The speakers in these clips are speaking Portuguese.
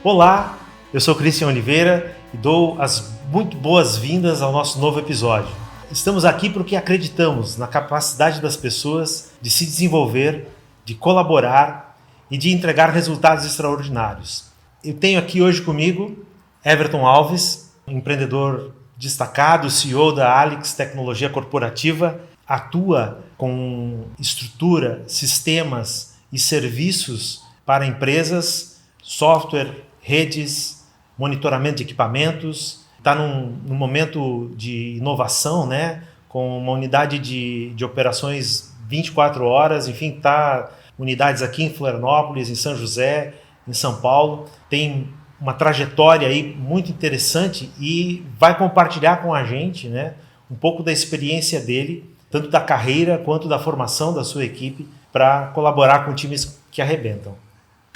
Olá, eu sou Cristian Oliveira e dou as muito boas-vindas ao nosso novo episódio. Estamos aqui porque acreditamos na capacidade das pessoas de se desenvolver, de colaborar e de entregar resultados extraordinários. Eu tenho aqui hoje comigo Everton Alves, empreendedor destacado, CEO da Alix Tecnologia Corporativa, atua com estrutura, sistemas e serviços para empresas, software, redes, monitoramento de equipamentos, está num momento de inovação, né? Com uma unidade de operações 24 horas, enfim, tá unidades aqui em Florianópolis, em São José, em São Paulo, tem uma trajetória aí muito interessante e vai compartilhar com a gente, né, um pouco da experiência dele, tanto da carreira quanto da formação da sua equipe, para colaborar com times que arrebentam.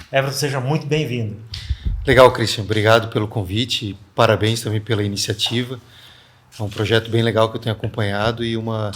Everton, seja muito bem-vindo. Legal, Cristian. Obrigado pelo convite. Parabéns também pela iniciativa. É um projeto bem legal que eu tenho acompanhado e uma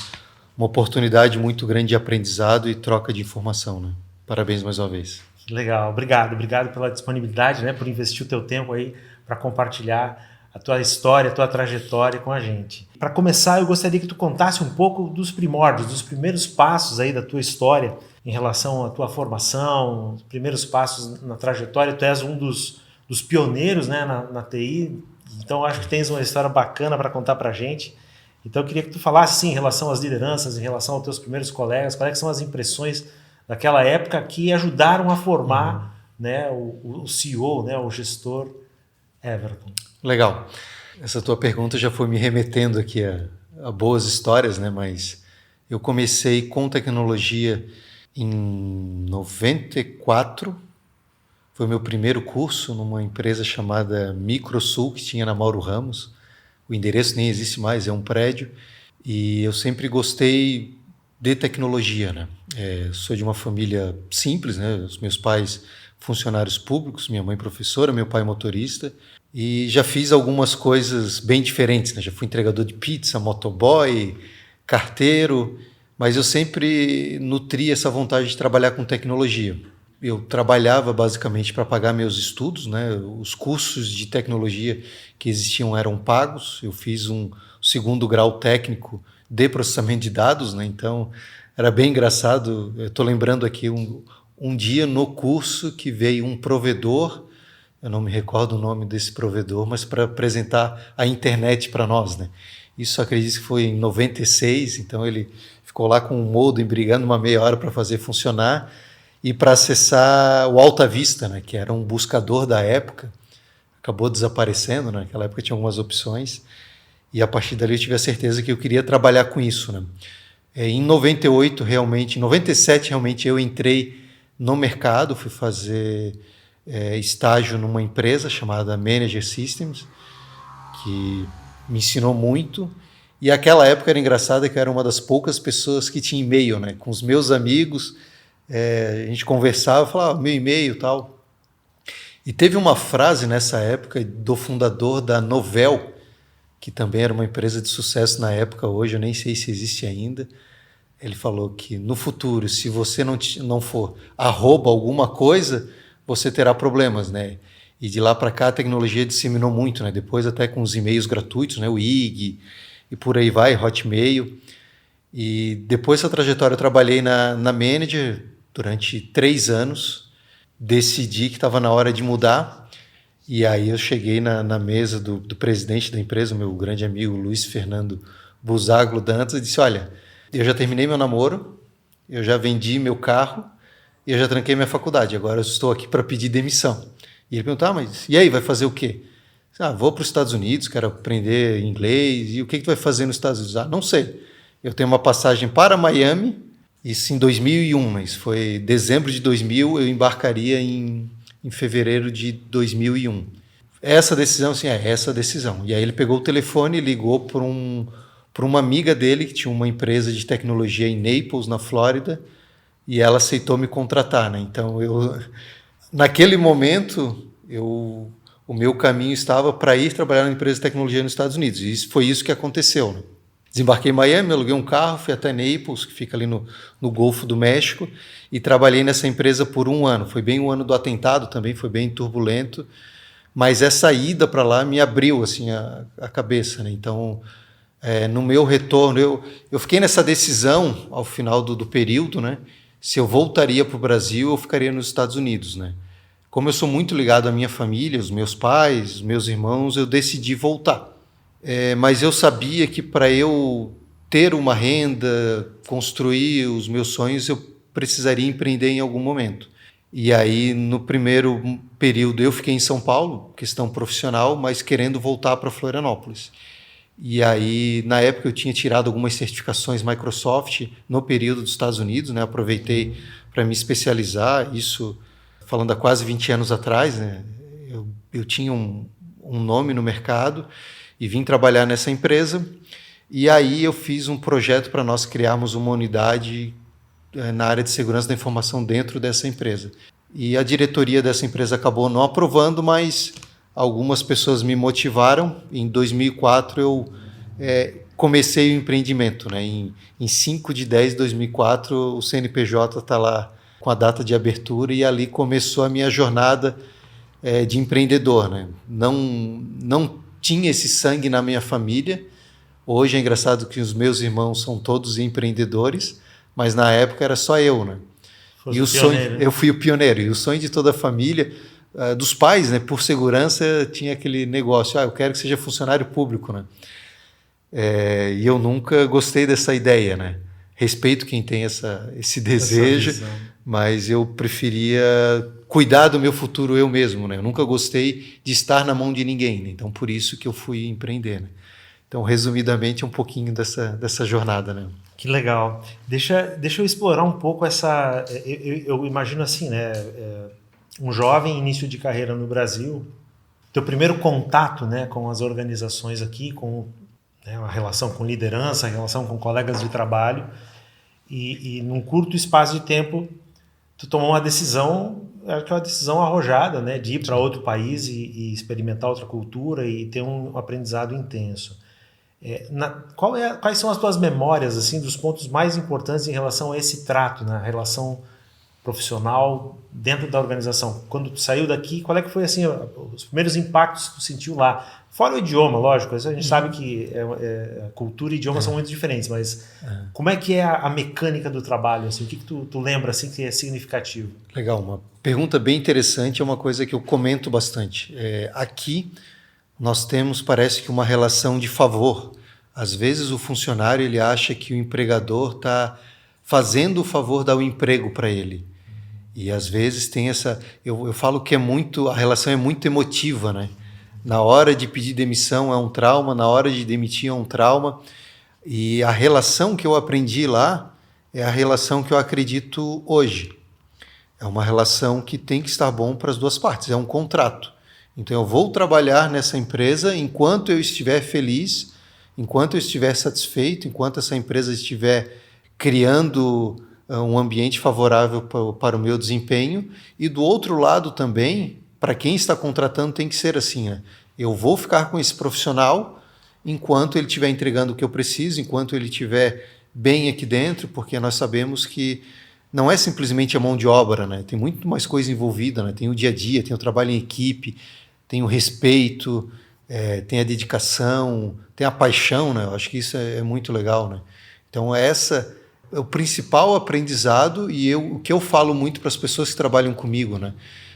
oportunidade muito grande de aprendizado e troca de informação, né? Parabéns mais uma vez. Legal, obrigado pela disponibilidade, né, por investir o teu tempo aí para compartilhar a tua história, a tua trajetória com a gente. Para começar, eu gostaria que tu contasse um pouco dos primórdios, dos primeiros passos aí da tua história em relação à tua formação, os primeiros passos na trajetória. Tu és um dos pioneiros, né, na TI, então acho que tens uma história bacana para contar para a gente. Então eu queria que tu falasse sim, em relação às lideranças, em relação aos teus primeiros colegas, quais são as impressões daquela época que ajudaram a formar, né, o CEO, né, o gestor Everton. Legal. Essa tua pergunta já foi me remetendo aqui a boas histórias, né? Mas eu comecei com tecnologia em 94. Foi meu primeiro curso numa empresa chamada Microsul, que tinha na Mauro Ramos. O endereço nem existe mais, é um prédio. E eu sempre gostei de tecnologia, né? Sou de uma família simples, né? Os meus pais funcionários públicos, minha mãe professora, meu pai motorista. E já fiz algumas coisas bem diferentes, né? Já fui entregador de pizza, motoboy, carteiro, mas eu sempre nutri essa vontade de trabalhar com tecnologia. Eu trabalhava basicamente para pagar meus estudos, né? Os cursos de tecnologia que existiam eram pagos. Eu fiz um segundo grau técnico de processamento de dados, né? Então era bem engraçado. Eu estou lembrando aqui um dia no curso que veio um provedor, eu não me recordo o nome desse provedor, mas para apresentar a internet para nós, né? Isso acredito que foi em 96, então ele ficou lá com o modem brigando uma meia hora para fazer funcionar e para acessar o Alta Vista, né? Que era um buscador da época, acabou desaparecendo, né? Naquela época tinha algumas opções e a partir dali eu tive a certeza que eu queria trabalhar com isso, né? Em 98 realmente, em 97 realmente eu entrei no mercado, fui fazer estágio numa empresa chamada Manager Systems, que me ensinou muito. E aquela época era engraçada que eu era uma das poucas pessoas que tinha e-mail, né? Com os meus amigos, a gente conversava, falava meu e-mail e tal. E teve uma frase nessa época do fundador da Novell, que também era uma empresa de sucesso na época, hoje eu nem sei se existe ainda. Ele falou que no futuro, se você não for @alguma coisa, você terá problemas, né? E de lá para cá a tecnologia disseminou muito, né? Depois até com os e-mails gratuitos, né? O IG e por aí vai, Hotmail. E depois dessa trajetória eu trabalhei na Manager durante 3 anos. Decidi que estava na hora de mudar. E aí eu cheguei na mesa do presidente da empresa, meu grande amigo Luiz Fernando Busago Dantas, e disse, olha, eu já terminei meu namoro, eu já vendi meu carro, e eu já tranquei minha faculdade, agora eu estou aqui para pedir demissão. E ele perguntou, mas e aí, vai fazer o quê? Vou para os Estados Unidos, quero aprender inglês, e o que tu vai fazer nos Estados Unidos? Não sei, eu tenho uma passagem para Miami, isso em 2001, mas foi dezembro de 2000, eu embarcaria em fevereiro de 2001. Essa decisão, sim, essa decisão. E aí ele pegou o telefone e ligou para uma amiga dele, que tinha uma empresa de tecnologia em Naples, na Flórida, e ela aceitou me contratar, né? Então, naquele momento, o meu caminho estava para ir trabalhar na empresa de tecnologia nos Estados Unidos. E foi isso que aconteceu, né? Desembarquei em Miami, aluguei um carro, fui até Naples, que fica ali no Golfo do México, e trabalhei nessa empresa por 1 ano. Foi bem o ano do atentado também, foi bem turbulento. Mas essa ida para lá me abriu assim a cabeça, né? Então, no meu retorno, eu fiquei nessa decisão ao final do período, né? Se eu voltaria para o Brasil ou ficaria nos Estados Unidos, né? Como eu sou muito ligado à minha família, os meus pais, os meus irmãos, eu decidi voltar. Mas eu sabia que para eu ter uma renda, construir os meus sonhos, eu precisaria empreender em algum momento. E aí, no primeiro período, eu fiquei em São Paulo, questão profissional, mas querendo voltar para Florianópolis. E aí, na época, eu tinha tirado algumas certificações Microsoft no período dos Estados Unidos, né? Aproveitei para me especializar, isso falando há quase 20 anos atrás, né? Eu tinha um nome no mercado e vim trabalhar nessa empresa. E aí eu fiz um projeto para nós criarmos uma unidade na área de segurança da informação dentro dessa empresa. E a diretoria dessa empresa acabou não aprovando, mas algumas pessoas me motivaram. Em 2004 eu comecei o empreendimento, né? Em 5 de 10 de 2004 o CNPJ está lá com a data de abertura e ali começou a minha jornada de empreendedor, né? Não tinha esse sangue na minha família. Hoje é engraçado que os meus irmãos são todos empreendedores, mas na época era só eu, né? E o sonho, eu fui o pioneiro. E o sonho de toda a família, dos pais, né? Por segurança, tinha aquele negócio: eu quero que seja funcionário público, né? E eu nunca gostei dessa ideia, né? Respeito quem tem esse desejo, mas eu preferia cuidar do meu futuro eu mesmo, né? Eu nunca gostei de estar na mão de ninguém, né? Então por isso que eu fui empreender, né? Então, resumidamente, um pouquinho dessa jornada, né? Que legal. Deixa eu explorar um pouco essa... Eu imagino assim, né? Um jovem início de carreira no Brasil, teu primeiro contato, né, com as organizações aqui, com, né, a relação com liderança, a relação com colegas de trabalho, e num curto espaço de tempo, tu tomou uma decisão, acho que é uma decisão arrojada, né, de ir para outro país e experimentar outra cultura e ter um aprendizado intenso. Quais são as tuas memórias assim dos pontos mais importantes em relação a esse trato, na relação profissional dentro da organização? Quando tu saiu daqui, qual é que foi assim os primeiros impactos que tu sentiu lá? Fora o idioma, lógico, a gente sabe que cultura e idioma são muito diferentes, mas como é que é a mecânica do trabalho? Assim, o que tu lembra assim, que é significativo? Legal, uma pergunta bem interessante, é uma coisa que eu comento bastante. Aqui nós temos, parece que, uma relação de favor. Às vezes o funcionário ele acha que o empregador está fazendo o favor de dar o emprego para ele. E às vezes tem essa... Eu falo que a relação é muito emotiva, né? Na hora de pedir demissão é um trauma, na hora de demitir é um trauma. E a relação que eu aprendi lá é a relação que eu acredito hoje. É uma relação que tem que estar bom para as duas partes, é um contrato. Então eu vou trabalhar nessa empresa enquanto eu estiver feliz, enquanto eu estiver satisfeito, enquanto essa empresa estiver criando um ambiente favorável para o meu desempenho. E do outro lado também, para quem está contratando, tem que ser assim, né? Eu vou ficar com esse profissional enquanto ele estiver entregando o que eu preciso, enquanto ele estiver bem aqui dentro, porque nós sabemos que não é simplesmente a mão de obra, né? Tem muito mais coisa envolvida, né? Tem o dia a dia, tem o trabalho em equipe, tem o respeito, tem a dedicação, tem a paixão, né? Eu acho que isso é muito legal, né? Então essa é o principal aprendizado e o que eu falo muito para as pessoas que trabalham comigo, né?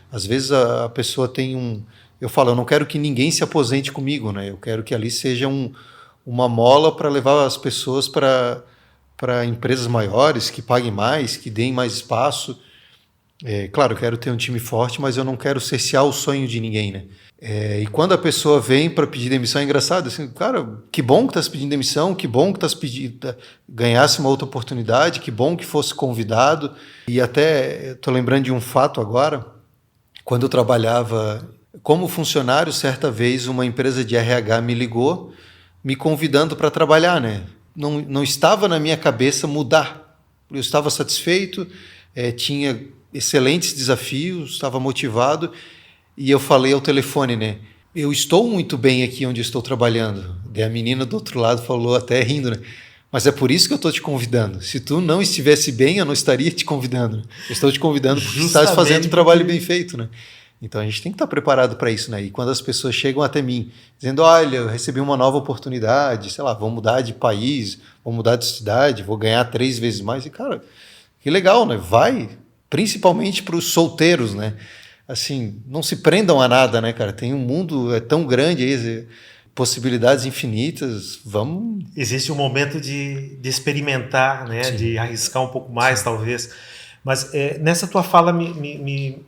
Às vezes a pessoa tem eu falo, eu não quero que ninguém se aposente comigo, né? Eu quero que ali seja uma mola para levar as pessoas para empresas maiores, que paguem mais, que deem mais espaço. Claro, eu quero ter um time forte, mas eu não quero cercear o sonho de ninguém, né? E quando a pessoa vem para pedir demissão, é engraçado, assim, cara, que bom que estás pedindo demissão, que bom que estás pedindo, ganhasse uma outra oportunidade, que bom que fosse convidado. E até estou lembrando de um fato agora, quando eu trabalhava como funcionário, certa vez uma empresa de RH me ligou, me convidando para trabalhar, né? Não estava na minha cabeça mudar. Eu estava satisfeito, tinha excelentes desafios, estava motivado, e eu falei ao telefone, né? Eu estou muito bem aqui onde estou trabalhando. Daí a menina do outro lado falou, até rindo, né? Mas é por isso que eu estou te convidando. Se tu não estivesse bem, eu não estaria te convidando. Eu estou te convidando porque estás fazendo um trabalho bem feito, né? Então a gente tem que estar preparado para isso, né? E quando as pessoas chegam até mim dizendo, olha, eu recebi uma nova oportunidade, sei lá, vou mudar de país, vou mudar de cidade, vou ganhar 3 vezes mais. E, cara, que legal, né? Vai, principalmente para os solteiros, né? Assim, não se prendam a nada, né, cara? Tem um mundo tão grande aí, possibilidades infinitas, vamos... Existe um momento de experimentar, né? De arriscar um pouco mais, talvez. Mas nessa tua fala me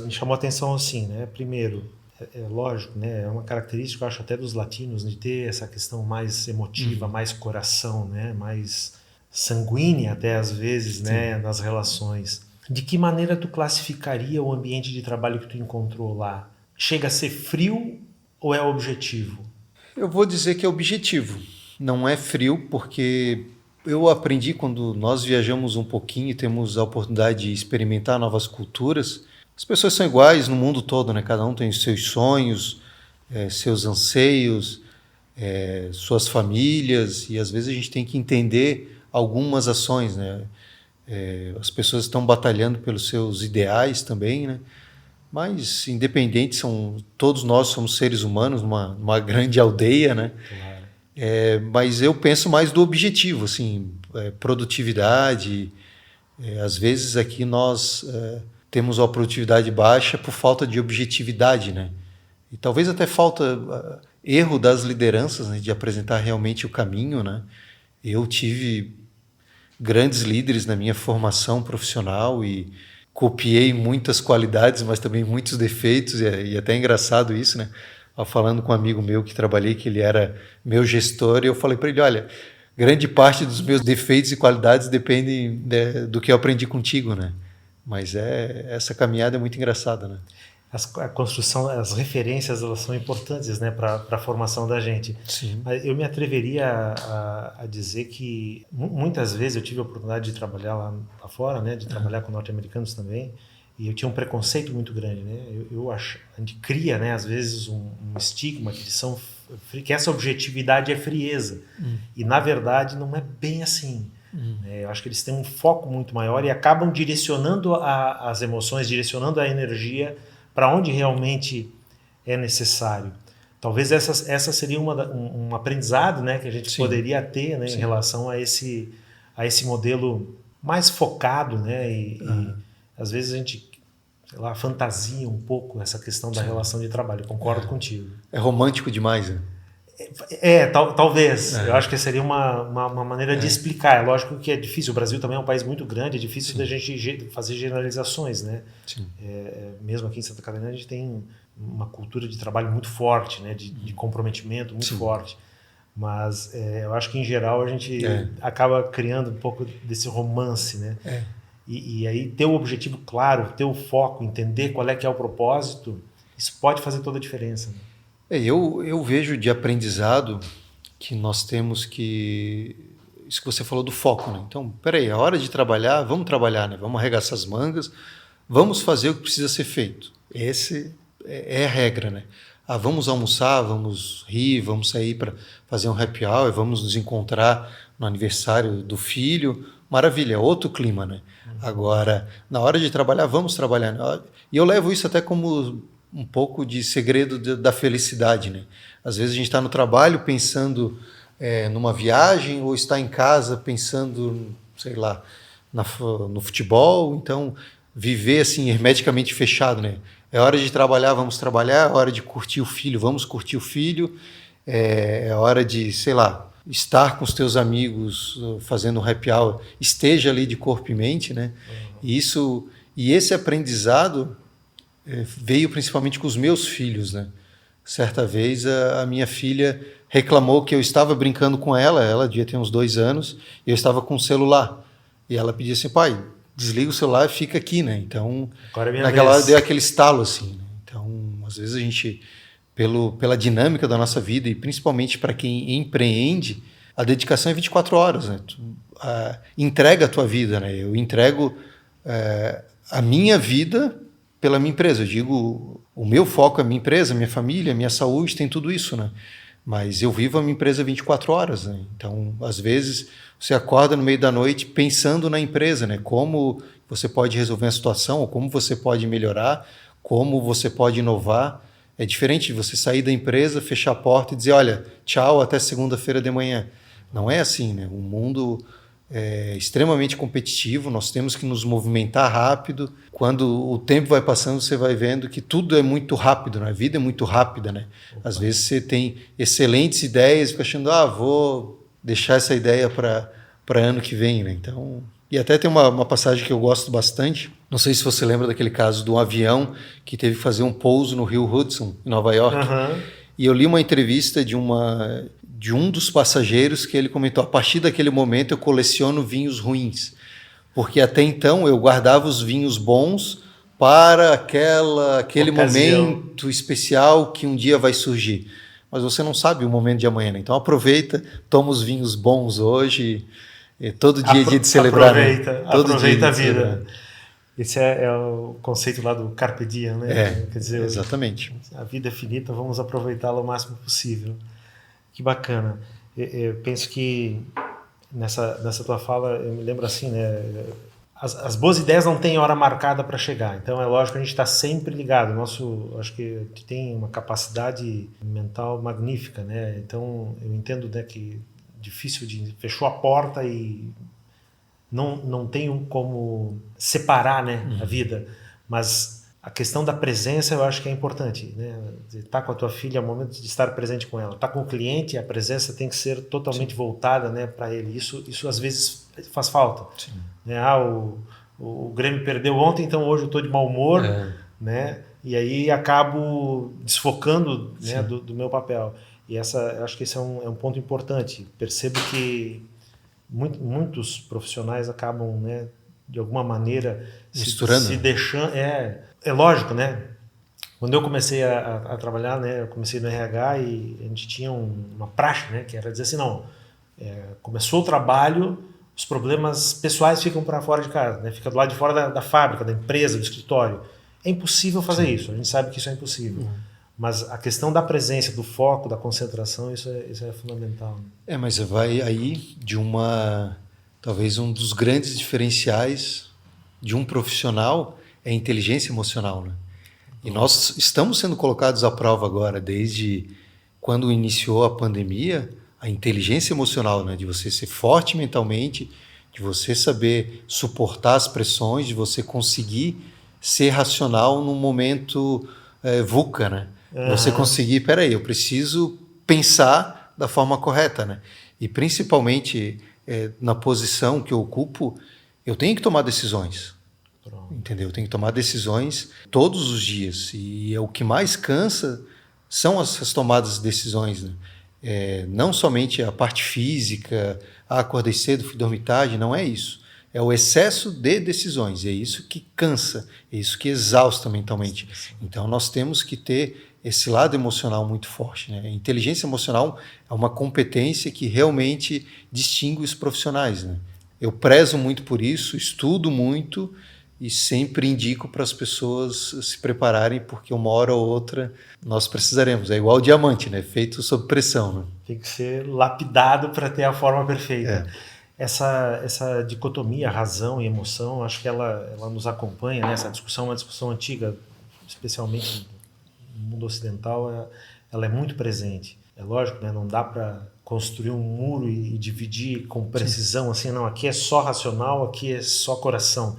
chamou a atenção assim, né? Primeiro, é lógico, né? É uma característica, eu acho, até dos latinos, de ter essa questão mais emotiva, mais coração, né? Mais sanguínea até às vezes, né? Nas relações. De que maneira tu classificaria o ambiente de trabalho que tu encontrou lá? Chega a ser frio ou é objetivo? Eu vou dizer que é objetivo. Não é frio, porque eu aprendi quando nós viajamos um pouquinho e temos a oportunidade de experimentar novas culturas. As pessoas são iguais no mundo todo, né? Cada um tem os seus sonhos, seus anseios, suas famílias, e às vezes a gente tem que entender algumas ações, né? As pessoas estão batalhando pelos seus ideais também, né? Mas independente, todos nós somos seres humanos numa grande aldeia, né? Claro. Mas eu penso mais do objetivo, assim, produtividade. Às vezes aqui nós temos uma produtividade baixa por falta de objetividade, né? E talvez até falta erro das lideranças, né, de apresentar realmente o caminho, né? Eu tive grandes líderes na minha formação profissional e copiei muitas qualidades, mas também muitos defeitos, e até é engraçado isso, né? Falando com um amigo meu que trabalhei, que ele era meu gestor, e eu falei para ele, olha, grande parte dos meus defeitos e qualidades dependem do que eu aprendi contigo, né? Mas essa caminhada é muito engraçada, né? A construção, as referências, elas são importantes, né, para a formação da gente. Sim. Mas eu me atreveria a dizer que muitas vezes eu tive a oportunidade de trabalhar lá fora, né, de trabalhar com norte-americanos também, e eu tinha um preconceito muito grande, né? A gente cria, né, às vezes um estigma que essa objetividade é frieza, e na verdade não é bem assim. Eu acho que eles têm um foco muito maior e acabam direcionando as emoções, direcionando a energia para onde realmente é necessário. Talvez essa seria um aprendizado, né, que a gente poderia ter, né, em relação a esse modelo mais focado, né, e às vezes a gente, sei lá, fantasia um pouco essa questão da relação de trabalho. Eu concordo contigo. É romântico demais, né? Talvez. Eu acho que seria uma maneira de explicar. É lógico que é difícil. O Brasil também é um país muito grande, é difícil da gente fazer generalizações, né? Mesmo aqui em Santa Catarina, a gente tem uma cultura de trabalho muito forte, né? De comprometimento muito forte. Mas eu acho que, em geral, a gente acaba criando um pouco desse romance, né? E aí ter o objetivo claro, ter o foco, entender qual é que é o propósito, isso pode fazer toda a diferença, né? Eu vejo de aprendizado que nós temos que... Isso que você falou do foco, né? Então, peraí, é hora de trabalhar, vamos trabalhar, né? Vamos arregaçar as mangas, vamos fazer o que precisa ser feito. Essa é a regra, né? Vamos almoçar, vamos rir, vamos sair para fazer um happy hour, vamos nos encontrar no aniversário do filho. Maravilha, é outro clima, né? Agora, na hora de trabalhar, vamos trabalhar. E eu levo isso até como um pouco de segredo da felicidade, né? Às vezes a gente está no trabalho pensando numa viagem, ou está em casa pensando, sei lá, no futebol. Então, viver assim hermeticamente fechado, né? É hora de trabalhar, vamos trabalhar. É hora de curtir o filho, vamos curtir o filho. É hora de, sei lá, estar com os teus amigos fazendo um happy hour. Esteja ali de corpo e mente, né? E esse aprendizado veio principalmente com os meus filhos, né? Certa vez a minha filha reclamou que eu estava brincando com ela devia ter uns 2 anos, e eu estava com o celular. E ela pedia assim, pai, desliga o celular e fica aqui, né? Então, naquela hora deu aquele estalo, assim, né? Então, às vezes a gente, pela dinâmica da nossa vida, e principalmente para quem empreende, a dedicação é 24 horas, né? Entrega a tua vida, né? Eu entrego a minha vida pela minha empresa. Eu digo, o meu foco é a minha empresa, minha família, minha saúde, tem tudo isso, né? Mas eu vivo a minha empresa 24 horas, né? Então, às vezes, você acorda no meio da noite pensando na empresa, né? Como você pode resolver a situação, ou como você pode melhorar, como você pode inovar. É diferente de você sair da empresa, fechar a porta e dizer, olha, tchau, até segunda-feira de manhã. Não é assim, né? O mundo é extremamente competitivo, nós temos que nos movimentar rápido. Quando o tempo vai passando, você vai vendo que tudo é muito rápido, né? A vida é muito rápida, né? Às vezes você tem excelentes ideias e fica achando, vou deixar essa ideia para ano que vem, né? Então, e até tem uma passagem que eu gosto bastante. Não sei se você lembra daquele caso de um avião que teve que fazer um pouso no Rio Hudson, em Nova York. Uhum. E eu li uma entrevista de um dos passageiros que ele comentou, a partir daquele momento eu coleciono vinhos ruins, porque até então eu guardava os vinhos bons para aquele momento especial que um dia vai surgir. Mas você não sabe o momento de amanhã, né? Então aproveita, toma os vinhos bons hoje, todo dia é dia de celebrar. Aproveita a vida. Esse é o conceito lá do Carpe Diem, né? Quer dizer, exatamente. A vida é finita, vamos aproveitá-la o máximo possível. Que bacana. Eu penso que nessa tua fala, eu me lembro assim, né? As boas ideias não têm hora marcada para chegar. Então é lógico que a gente está sempre ligado. Acho que a gente tem uma capacidade mental magnífica, né? Então eu entendo, né, que difícil de fechou a porta e não tem como separar, né, a vida, mas a questão da presença eu acho que é importante, né? Estar com a tua filha é o momento de estar presente com ela. Estar com o cliente, a presença tem que ser totalmente voltada, né, para ele. Isso às vezes faz falta. Sim. Né? O Grêmio perdeu ontem, então hoje eu estou de mau humor, né? E aí acabo desfocando, né, do meu papel. E eu acho que esse é um ponto importante. Percebo que muitos profissionais acabam, né, de alguma maneira misturando, se deixando. É lógico, né? Quando eu comecei a trabalhar, né, eu comecei no RH e a gente tinha uma praxe, né, que era dizer assim, não, começou o trabalho, os problemas pessoais ficam para fora de casa, né, fica do lado de fora da fábrica, da empresa, do escritório. É impossível fazer isso, a gente sabe que isso é impossível. Mas a questão da presença, do foco, da concentração, isso é fundamental. Mas vai aí de talvez um dos grandes diferenciais de um profissional é a inteligência emocional, né? E nós estamos sendo colocados à prova agora, desde quando iniciou a pandemia, a inteligência emocional, né? De você ser forte mentalmente, de você saber suportar as pressões, de você conseguir ser racional num momento VUCA, né? Você conseguir, peraí, eu preciso pensar da forma correta, né? E principalmente na posição que eu ocupo, eu tenho que tomar decisões. Entendeu? Eu tenho que tomar decisões todos os dias. E o que mais cansa são as tomadas de decisões, né? Não somente a parte física, acordei cedo, fui dormir tarde, não é isso. É o excesso de decisões, é isso que cansa, é isso que exausta mentalmente. Então nós temos que ter esse lado emocional muito forte, né? A inteligência emocional é uma competência que realmente distingue os profissionais, né? Eu prezo muito por isso, estudo muito e sempre indico para as pessoas se prepararem, porque uma hora ou outra nós precisaremos. É igual o diamante, né? Feito sob pressão, né? Tem que ser lapidado para ter a forma perfeita. Essa dicotomia, razão e emoção, acho que ela nos acompanha, né? Essa discussão é uma discussão antiga, especialmente no mundo ocidental, ela é muito presente. É lógico, né? Não dá para construir um muro e dividir com precisão, assim, não, aqui é só racional, aqui é só coração.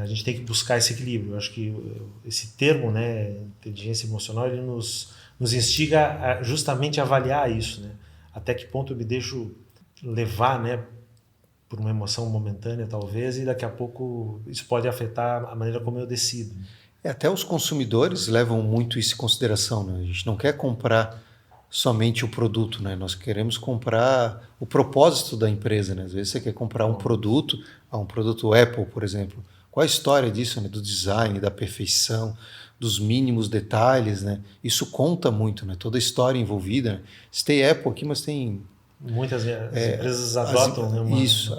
A gente tem que buscar esse equilíbrio. Eu acho que esse termo, né, inteligência emocional, ele nos instiga justamente a avaliar isso, né? Até que ponto eu me deixo levar, né, por uma emoção momentânea, talvez, e daqui a pouco isso pode afetar a maneira como eu decido. Até os consumidores levam muito isso em consideração, né? A gente não quer comprar somente o produto, né? Nós queremos comprar o propósito da empresa, né? Às vezes você quer comprar um produto Apple, por exemplo. Qual a história disso, né? Do design, da perfeição, dos mínimos detalhes, né? Isso conta muito, né? Toda a história envolvida, né? Se tem Apple aqui, mas tem... Muitas empresas adotam, né? Isso.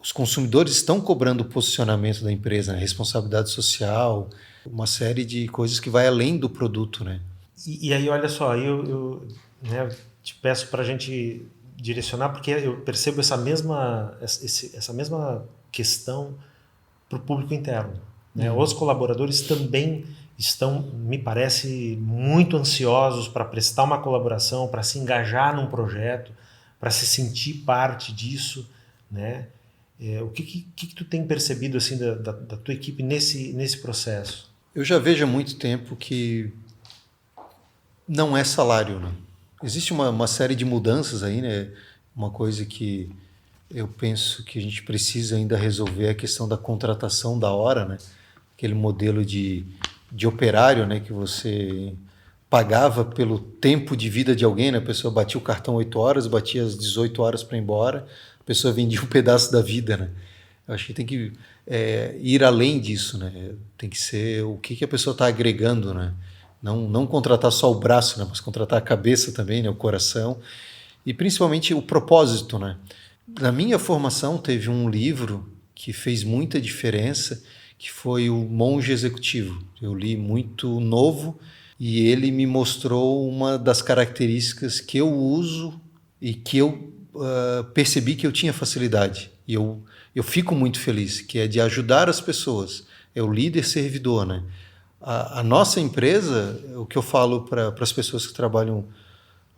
Os consumidores estão cobrando o posicionamento da empresa, né? Responsabilidade social, uma série de coisas que vai além do produto, né? E aí, olha só, eu né, te peço para a gente direcionar, porque eu percebo essa mesma questão para o público interno. né? Os colaboradores também estão, me parece, muito ansiosos para prestar uma colaboração, para se engajar num projeto, para se sentir parte disso, né? O que tu tem percebido assim da tua equipe nesse processo? Eu já vejo há muito tempo que não é salário, né? Existe uma série de mudanças aí, né? Uma coisa que eu penso que a gente precisa ainda resolver é a questão da contratação da hora, né? Aquele modelo de operário, né? Que você pagava pelo tempo de vida de alguém, né? A pessoa batia o cartão 8 horas, batia às 18 horas para ir embora, a pessoa vendia um pedaço da vida, né? Eu acho que tem que ir além disso, né? Tem que ser o que a pessoa está agregando, né? Não contratar só o braço, né? Mas contratar a cabeça também, né? O coração e principalmente o propósito, né? Na minha formação teve um livro que fez muita diferença, que foi o Monge Executivo. Eu li muito novo e ele me mostrou uma das características que eu uso e que eu percebi que eu tinha facilidade. E eu fico muito feliz, que é de ajudar as pessoas. É o líder servidor, né? A nossa empresa, o que eu falo para as pessoas que trabalham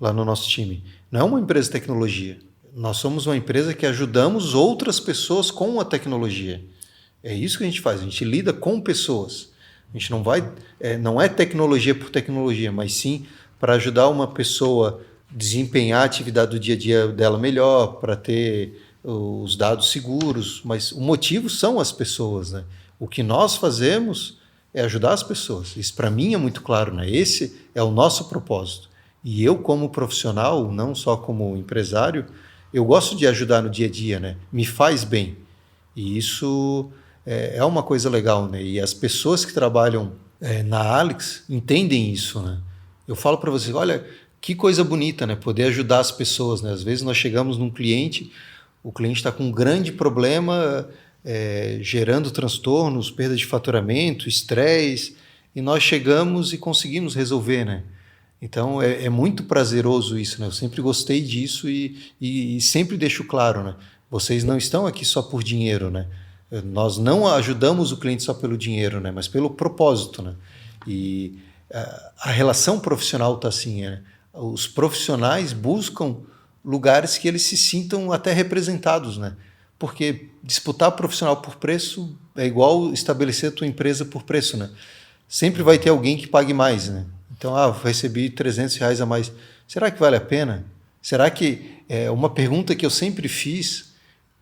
lá no nosso time, não é uma empresa de tecnologia. Nós somos uma empresa que ajudamos outras pessoas com a tecnologia. É isso que a gente faz, a gente lida com pessoas. A gente não é tecnologia por tecnologia, mas sim para ajudar uma pessoa a desempenhar a atividade do dia a dia dela melhor, para ter os dados seguros, mas o motivo são as pessoas, né? O que nós fazemos é ajudar as pessoas. Isso para mim é muito claro, né? Esse é o nosso propósito. E eu, como profissional, não só como empresário, eu gosto de ajudar no dia a dia, né? Me faz bem. E isso é uma coisa legal, né? E as pessoas que trabalham na Alix entendem isso, né? Eu falo para vocês, olha, que coisa bonita, né? Poder ajudar as pessoas, né? Às vezes nós chegamos num cliente, o cliente está com um grande problema, gerando transtornos, perda de faturamento, estresse, e nós chegamos e conseguimos resolver, né? Então é muito prazeroso isso, né? Eu sempre gostei disso e sempre deixo claro, né? Vocês não estão aqui só por dinheiro, né? Nós não ajudamos o cliente só pelo dinheiro, né? Mas pelo propósito, né? E a relação profissional está assim, né? Os profissionais buscam lugares que eles se sintam até representados, né? Porque disputar profissional por preço é igual estabelecer a tua empresa por preço, né? Sempre vai ter alguém que pague mais, né? Então, recebi R$300 a mais. Será que vale a pena? Será que uma pergunta que eu sempre fiz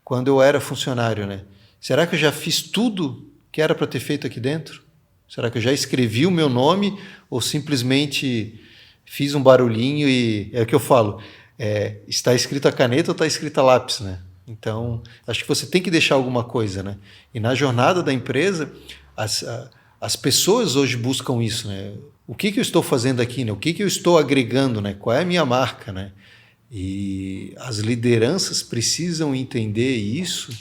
quando eu era funcionário, né? Será que eu já fiz tudo que era para ter feito aqui dentro? Será que eu já escrevi o meu nome ou simplesmente fiz um barulhinho e é o que eu falo, está escrito a caneta ou está escrito a lápis, né? Então, acho que você tem que deixar alguma coisa, né? E na jornada da empresa, as pessoas hoje buscam isso, né? O que eu estou fazendo aqui, né? O que eu estou agregando, né? Qual é a minha marca, né? E as lideranças precisam entender isso.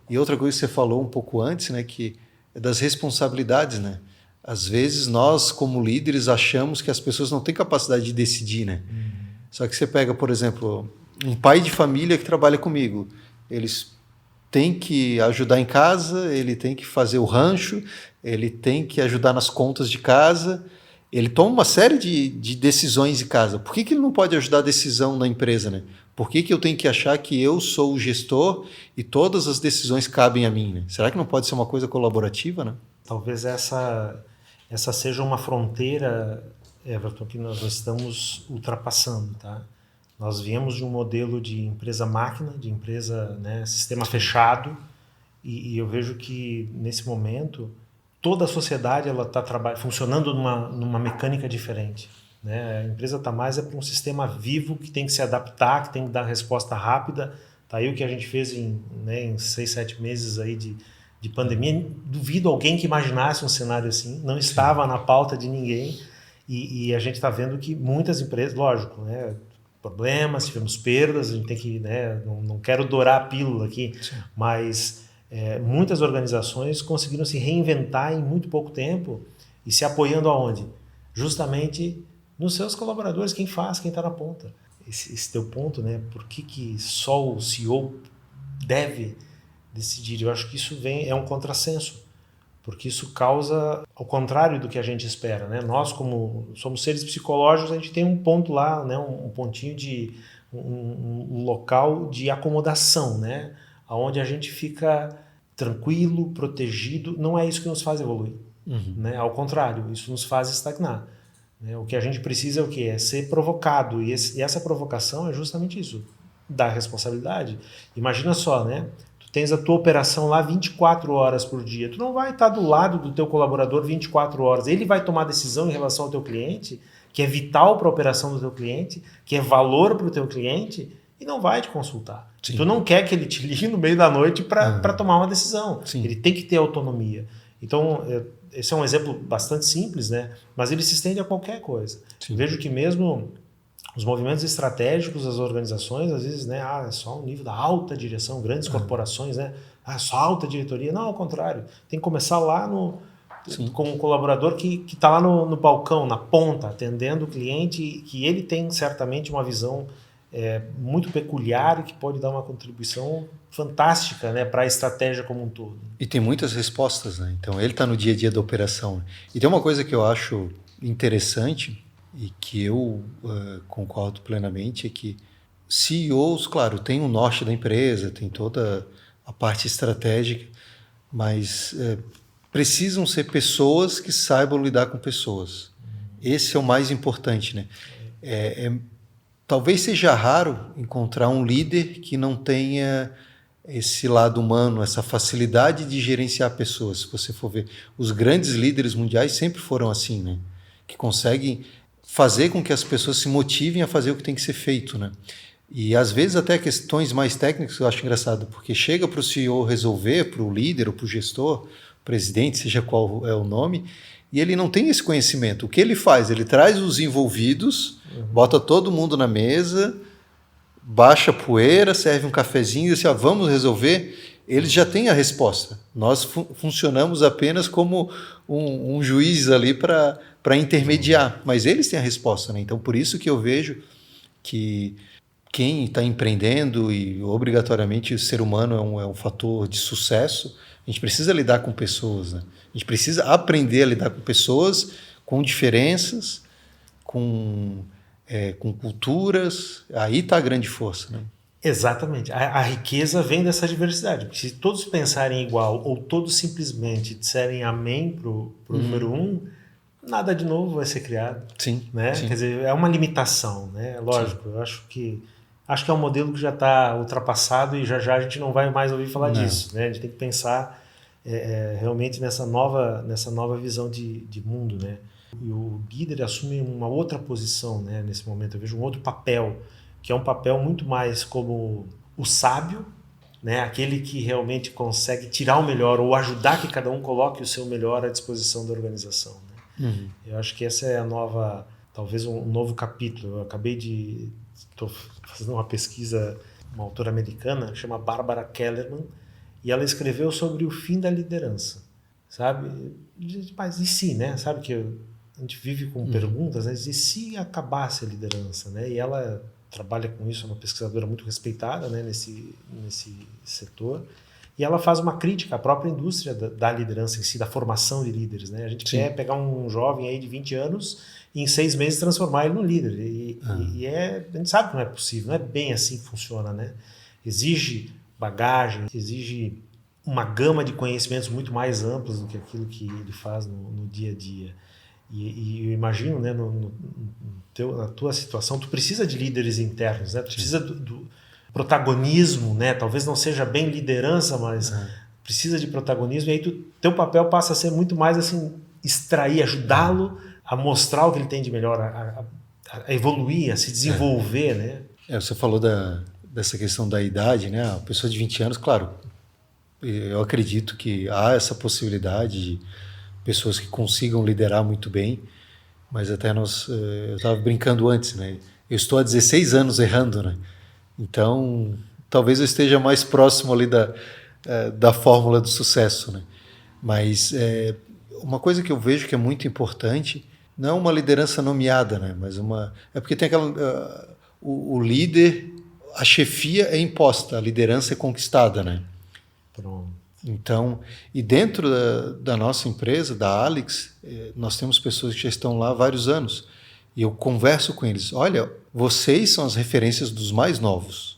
E outra coisa que você falou um pouco antes, né? Que é das responsabilidades, né? Às vezes nós, como líderes, achamos que as pessoas não têm capacidade de decidir, né? Só que você pega, por exemplo, um pai de família que trabalha comigo. Eles têm que ajudar em casa, ele tem que fazer o rancho, ele tem que ajudar nas contas de casa. Ele toma uma série de decisões em casa. Por que ele não pode ajudar a decisão na empresa, né? Por que eu tenho que achar que eu sou o gestor e todas as decisões cabem a mim, né? Será que não pode ser uma coisa colaborativa, né? Talvez essa seja uma fronteira, Everton, que nós estamos ultrapassando, tá? Nós viemos de um modelo de empresa-máquina, de empresa, né, sistema fechado, e eu vejo que, nesse momento, toda a sociedade está funcionando numa mecânica diferente, né? A empresa está mais para um sistema vivo que tem que se adaptar, que tem que dar resposta rápida. Tá aí o que a gente fez em 6, 7 meses aí de pandemia. Duvido alguém que imaginasse um cenário assim, não estava na pauta de ninguém, e a gente está vendo que muitas empresas, lógico, né, problemas, tivemos perdas, a gente tem que, né, não quero dourar a pílula aqui, sim, mas muitas organizações conseguiram se reinventar em muito pouco tempo e se apoiando aonde? Justamente nos seus colaboradores, quem faz, quem está na ponta. Esse teu ponto, né? Por que só o CEO deve decidir? Eu acho que isso é um contrassenso, porque isso causa ao contrário do que a gente espera, né? Nós, como somos seres psicológicos, a gente tem um ponto lá, né? Um pontinho de um local de acomodação, né? Onde a gente fica tranquilo, protegido. Não é isso que nos faz evoluir, né? Ao contrário, isso nos faz estagnar, né? O que a gente precisa é o quê? É ser provocado, e essa provocação é justamente isso, dar responsabilidade. Imagina só, né? Tens a tua operação lá 24 horas por dia. Tu não vai estar do lado do teu colaborador 24 horas. Ele vai tomar decisão em relação ao teu cliente, que é vital para a operação do teu cliente, que é valor para o teu cliente, e não vai te consultar. Sim. Tu não quer que ele te ligue no meio da noite para tomar uma decisão. Sim. Ele tem que ter autonomia. Então, esse é um exemplo bastante simples, né? Mas ele se estende a qualquer coisa. Vejo que mesmo os movimentos estratégicos das organizações, às vezes, né, é só um nível da alta direção, grandes corporações, né? Só alta diretoria. Não, ao contrário. Tem que começar lá com um colaborador que está lá no balcão, na ponta, atendendo o cliente, que ele tem certamente uma visão muito peculiar e que pode dar uma contribuição fantástica, né, para a estratégia como um todo. E tem muitas respostas, né? Então ele está no dia a dia da operação. E tem uma coisa que eu acho interessante e que eu concordo plenamente, é que CEOs, claro, tem o norte da empresa, tem toda a parte estratégica, mas precisam ser pessoas que saibam lidar com pessoas. Esse é o mais importante, né? Talvez seja raro encontrar um líder que não tenha esse lado humano, essa facilidade de gerenciar pessoas. Se você for ver, os grandes líderes mundiais sempre foram assim, né? Que conseguem fazer com que as pessoas se motivem a fazer o que tem que ser feito, né? E às vezes até questões mais técnicas eu acho engraçado, porque chega para o CEO resolver, para o líder ou para o gestor, presidente, seja qual é o nome, e ele não tem esse conhecimento. O que ele faz? Ele traz os envolvidos, bota todo mundo na mesa, baixa a poeira, serve um cafezinho e diz assim, vamos resolver. Eles já têm a resposta. Nós funcionamos apenas como um juiz ali para intermediar, mas eles têm a resposta, né? Então, por isso que eu vejo que quem está empreendendo, e obrigatoriamente o ser humano é um fator de sucesso, a gente precisa lidar com pessoas, né? A gente precisa aprender a lidar com pessoas, com diferenças, com culturas. Aí está a grande força, né? Exatamente. A riqueza vem dessa diversidade. Porque se todos pensarem igual ou todos simplesmente disserem amém pro número 1, nada de novo vai ser criado. Sim, né? sim. Quer dizer, é uma limitação, né? Lógico, sim. Eu acho que é um modelo que já está ultrapassado e já a gente não vai mais ouvir falar disso, né? A gente tem que pensar realmente nessa nova visão de mundo, né? E o líder assume uma outra posição, né? Nesse momento eu vejo um outro papel, que é um papel muito mais como o sábio, né? Aquele que realmente consegue tirar o melhor ou ajudar que cada um coloque o seu melhor à disposição da organização, né? Eu acho que essa é talvez um novo capítulo. Eu estou fazendo uma pesquisa, uma autora americana, chama Barbara Kellerman, e ela escreveu sobre o fim da liderança, sabe? Mas e se, né? Sabe que a gente vive com perguntas, né? E se acabasse a liderança, né? E ela trabalha com isso, é uma pesquisadora muito respeitada, né? nesse setor, e ela faz uma crítica à própria indústria da liderança em si, da formação de líderes, né? A gente quer pegar um jovem aí de 20 anos e em 6 meses transformar ele num líder, a gente sabe que não é possível, não é bem assim que funciona, né? Exige bagagem, exige uma gama de conhecimentos muito mais amplos do que aquilo que ele faz no dia a dia. E eu imagino, né, na tua situação, tu precisa de líderes internos, né? Tu precisa do protagonismo, né? Talvez não seja bem liderança, mas precisa de protagonismo. E aí teu papel passa a ser muito mais assim, extrair, ajudá-lo a mostrar o que ele tem de melhor, a evoluir, a se desenvolver, né? Você falou dessa questão da idade, né? A pessoa de 20 anos, claro, eu acredito que há essa possibilidade de pessoas que consigam liderar muito bem, mas até eu estava brincando antes, né? Eu estou há 16 anos errando, né? Então, talvez eu esteja mais próximo ali da fórmula do sucesso, né? Mas uma coisa que eu vejo que é muito importante, não é uma liderança nomeada, né? Mas é porque tem aquela... o líder, a chefia é imposta, a liderança é conquistada, né? Pronto. Então, e dentro da nossa empresa, da Alix, nós temos pessoas que já estão lá há vários anos. E eu converso com eles. Olha, vocês são as referências dos mais novos.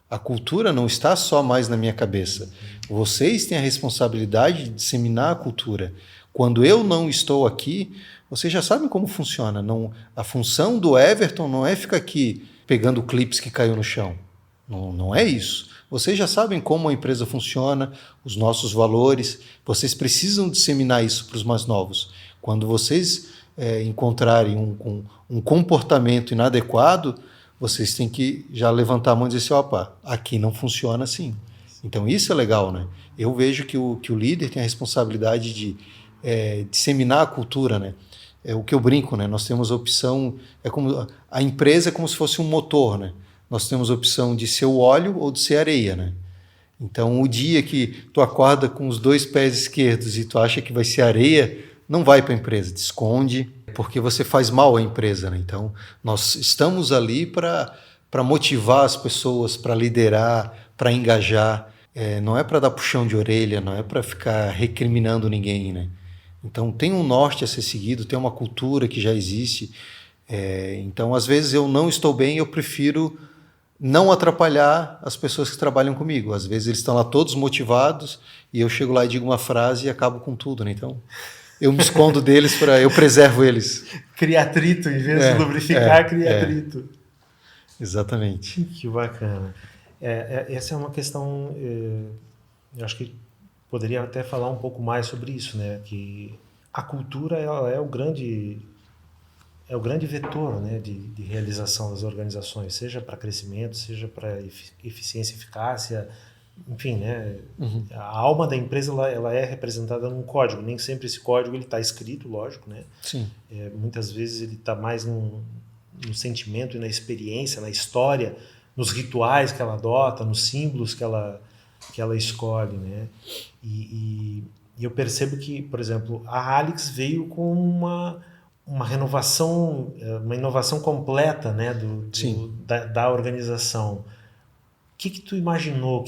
A cultura não está só mais na minha cabeça. Vocês têm a responsabilidade de disseminar a cultura. Quando eu não estou aqui, vocês já sabem como funciona. Não, a função do Everton não é ficar aqui pegando clipes que caiu no chão. Não é isso. Vocês já sabem como a empresa funciona, os nossos valores. Vocês precisam disseminar isso para os mais novos. Quando vocês encontrarem um comportamento inadequado, vocês têm que já levantar a mão e dizer assim, opa, aqui não funciona assim. Então isso é legal, né? Eu vejo que o líder tem a responsabilidade de disseminar a cultura, né? É o que eu brinco, né? Nós temos a opção, a empresa é como se fosse um motor, né? Nós temos a opção de ser o óleo ou de ser areia, né? Então, o dia que tu acorda com os 2 pés esquerdos e tu acha que vai ser areia, não vai para a empresa, te esconde, porque você faz mal à empresa, né? Então, nós estamos ali para motivar as pessoas, para liderar, para engajar. Não é para dar puxão de orelha, não é para ficar recriminando ninguém, né? Então, tem um norte a ser seguido, tem uma cultura que já existe. Então, às vezes, eu não estou bem, eu prefiro não atrapalhar as pessoas que trabalham comigo. Às vezes eles estão lá todos motivados e eu chego lá e digo uma frase e acabo com tudo, né? Então eu me escondo deles, eu preservo eles. Cria atrito, em vez de lubrificar, cria atrito. Exatamente. Que bacana. Essa é uma questão, eu acho que poderia até falar um pouco mais sobre isso, né? Que a cultura ela é o grande vetor, né, de realização das organizações, seja para crescimento, seja para eficiência e eficácia, enfim, né? Uhum. A alma da empresa ela é representada num código, nem sempre esse código está escrito, lógico, né? Sim. Muitas vezes ele está mais no sentimento e na experiência, na história, nos rituais que ela adota, nos símbolos que ela escolhe, né? E eu percebo que, por exemplo, a Alix veio com uma renovação, uma inovação completa, né, da organização. O que tu imaginou?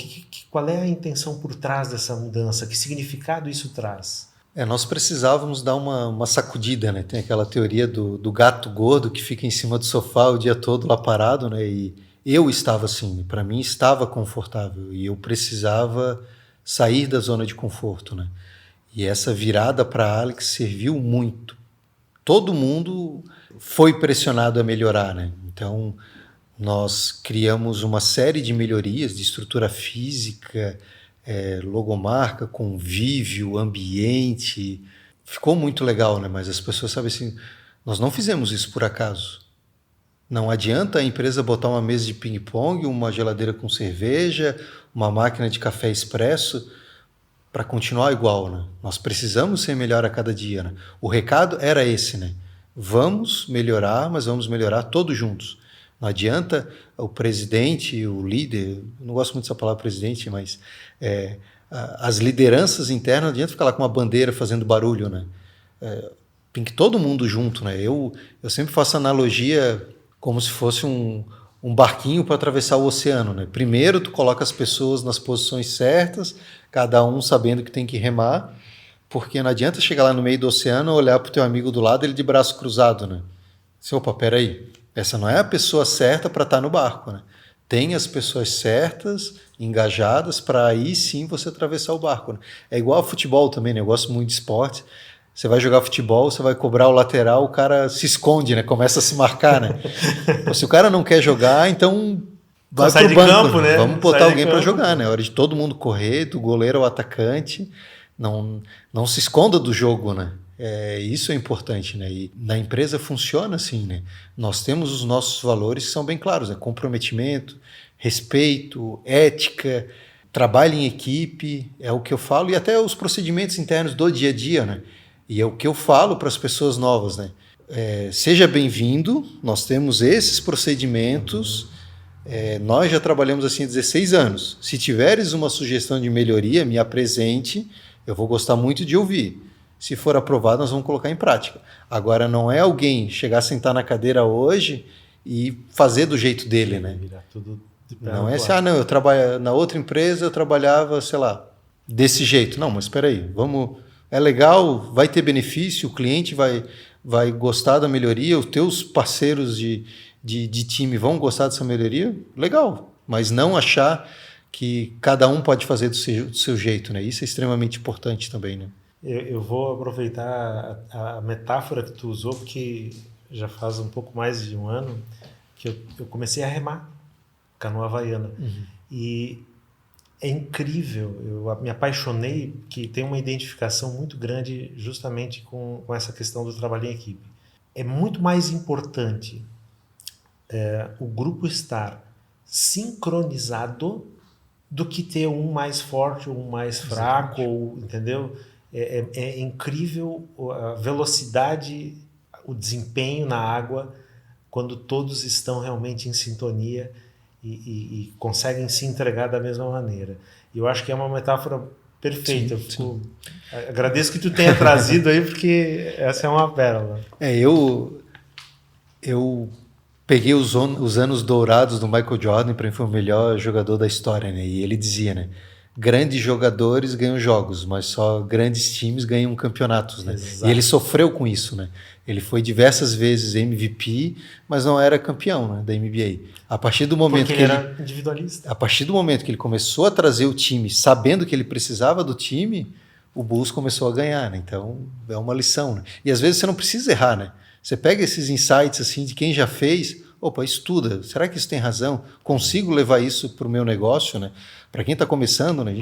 Qual é a intenção por trás dessa mudança? Que significado isso traz? Nós precisávamos dar uma sacudida, né? Tem aquela teoria do gato gordo que fica em cima do sofá o dia todo lá parado, né? E eu estava assim, para mim estava confortável e eu precisava sair da zona de conforto, né? E essa virada para a Alix serviu muito. Todo mundo foi pressionado a melhorar, né? Então, nós criamos uma série de melhorias de estrutura física, logomarca, convívio, ambiente. Ficou muito legal, né? Mas as pessoas sabem assim, nós não fizemos isso por acaso. Não adianta a empresa botar uma mesa de ping-pong, uma geladeira com cerveja, uma máquina de café expresso para continuar igual, né? Nós precisamos ser melhor a cada dia, né? O recado era esse, né? Vamos melhorar, mas vamos melhorar todos juntos. Não adianta o presidente, o líder, não gosto muito dessa palavra presidente, mas as lideranças internas, não adianta ficar lá com uma bandeira fazendo barulho, né? Tem que todo mundo junto, né? Eu sempre faço analogia como se fosse um barquinho para atravessar o oceano, né? Primeiro tu coloca as pessoas nas posições certas, cada um sabendo que tem que remar, porque não adianta chegar lá no meio do oceano, olhar para o teu amigo do lado, ele de braço cruzado, né? Opa, peraí, essa não é a pessoa certa para estar no barco, né? Tem as pessoas certas, engajadas, para aí sim você atravessar o barco, né? É igual ao futebol também, né? Eu gosto muito de esporte. Você vai jogar futebol, você vai cobrar o lateral, o cara se esconde, né? Começa a se marcar, né? Se o cara não quer jogar, então vai pro banco, campo, né? Vamos botar alguém para jogar, né? É hora de todo mundo correr, do goleiro ao atacante. Não se esconda do jogo, né? Isso é importante, né? E na empresa funciona assim, né? Nós temos os nossos valores que são bem claros, né? Comprometimento, respeito, ética, trabalho em equipe, é o que eu falo, e até os procedimentos internos do dia a dia, né? E é o que eu falo para as pessoas novas, né? Seja bem-vindo, nós temos esses procedimentos, nós já trabalhamos assim há 16 anos. Se tiveres uma sugestão de melhoria, me apresente, eu vou gostar muito de ouvir. Se for aprovado, nós vamos colocar em prática. Agora, não é alguém chegar a sentar na cadeira hoje e fazer do jeito dele, né? Virar tudo de pé não é assim, não, eu trabalho na outra empresa, eu trabalhava, sei lá, desse jeito. Não, mas espera aí, vamos, é legal, vai ter benefício, o cliente vai gostar da melhoria, os teus parceiros de time vão gostar dessa melhoria, legal, mas não achar que cada um pode fazer do seu jeito, né? Isso é extremamente importante também, né? Eu vou aproveitar a metáfora que tu usou, porque já faz um pouco mais de um ano que eu comecei a remar canoa havaiana. E é incrível, eu me apaixonei, que tem uma identificação muito grande justamente com essa questão do trabalho em equipe. É muito mais importante o grupo estar sincronizado do que ter um mais forte ou um mais fraco, ou, entendeu? É incrível a velocidade, o desempenho na água quando todos estão realmente em sintonia e conseguem se entregar da mesma maneira. E eu acho que é uma metáfora perfeita. Agradeço que tu tenha trazido aí, porque essa é uma pérola. Eu peguei os anos dourados do Michael Jordan, para mim foi o melhor jogador da história, né? E ele dizia, né? Grandes jogadores ganham jogos, mas só grandes times ganham campeonatos, né? Exato. E ele sofreu com isso, né? Ele foi diversas vezes MVP, mas não era campeão, né, da NBA. A partir do momento porque que ele era individualista. A partir do momento que ele começou a trazer o time, sabendo que ele precisava do time, o Bulls começou a ganhar, né? Então é uma lição, né? E às vezes você não precisa errar, né? Você pega esses insights assim de quem já fez, opa, estuda, será que isso tem razão? Consigo levar isso para o meu negócio, né? Para quem está começando, né,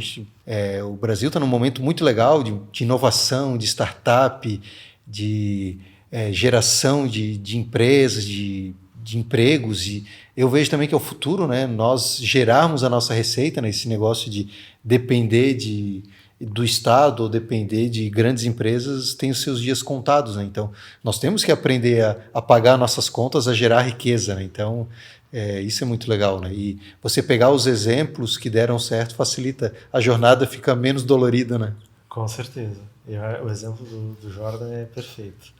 o Brasil está num momento muito legal de inovação, de startup, de geração de empresas, de empregos, e eu vejo também que é o futuro, né? Nós gerarmos a nossa receita, né? Esse negócio de depender do Estado ou depender de grandes empresas tem os seus dias contados, né? Então, nós temos que aprender a pagar nossas contas, a gerar riqueza, né? Então, isso é muito legal, né? E você pegar os exemplos que deram certo facilita, a jornada fica menos dolorida, né? Com certeza. O exemplo do Jordan é perfeito.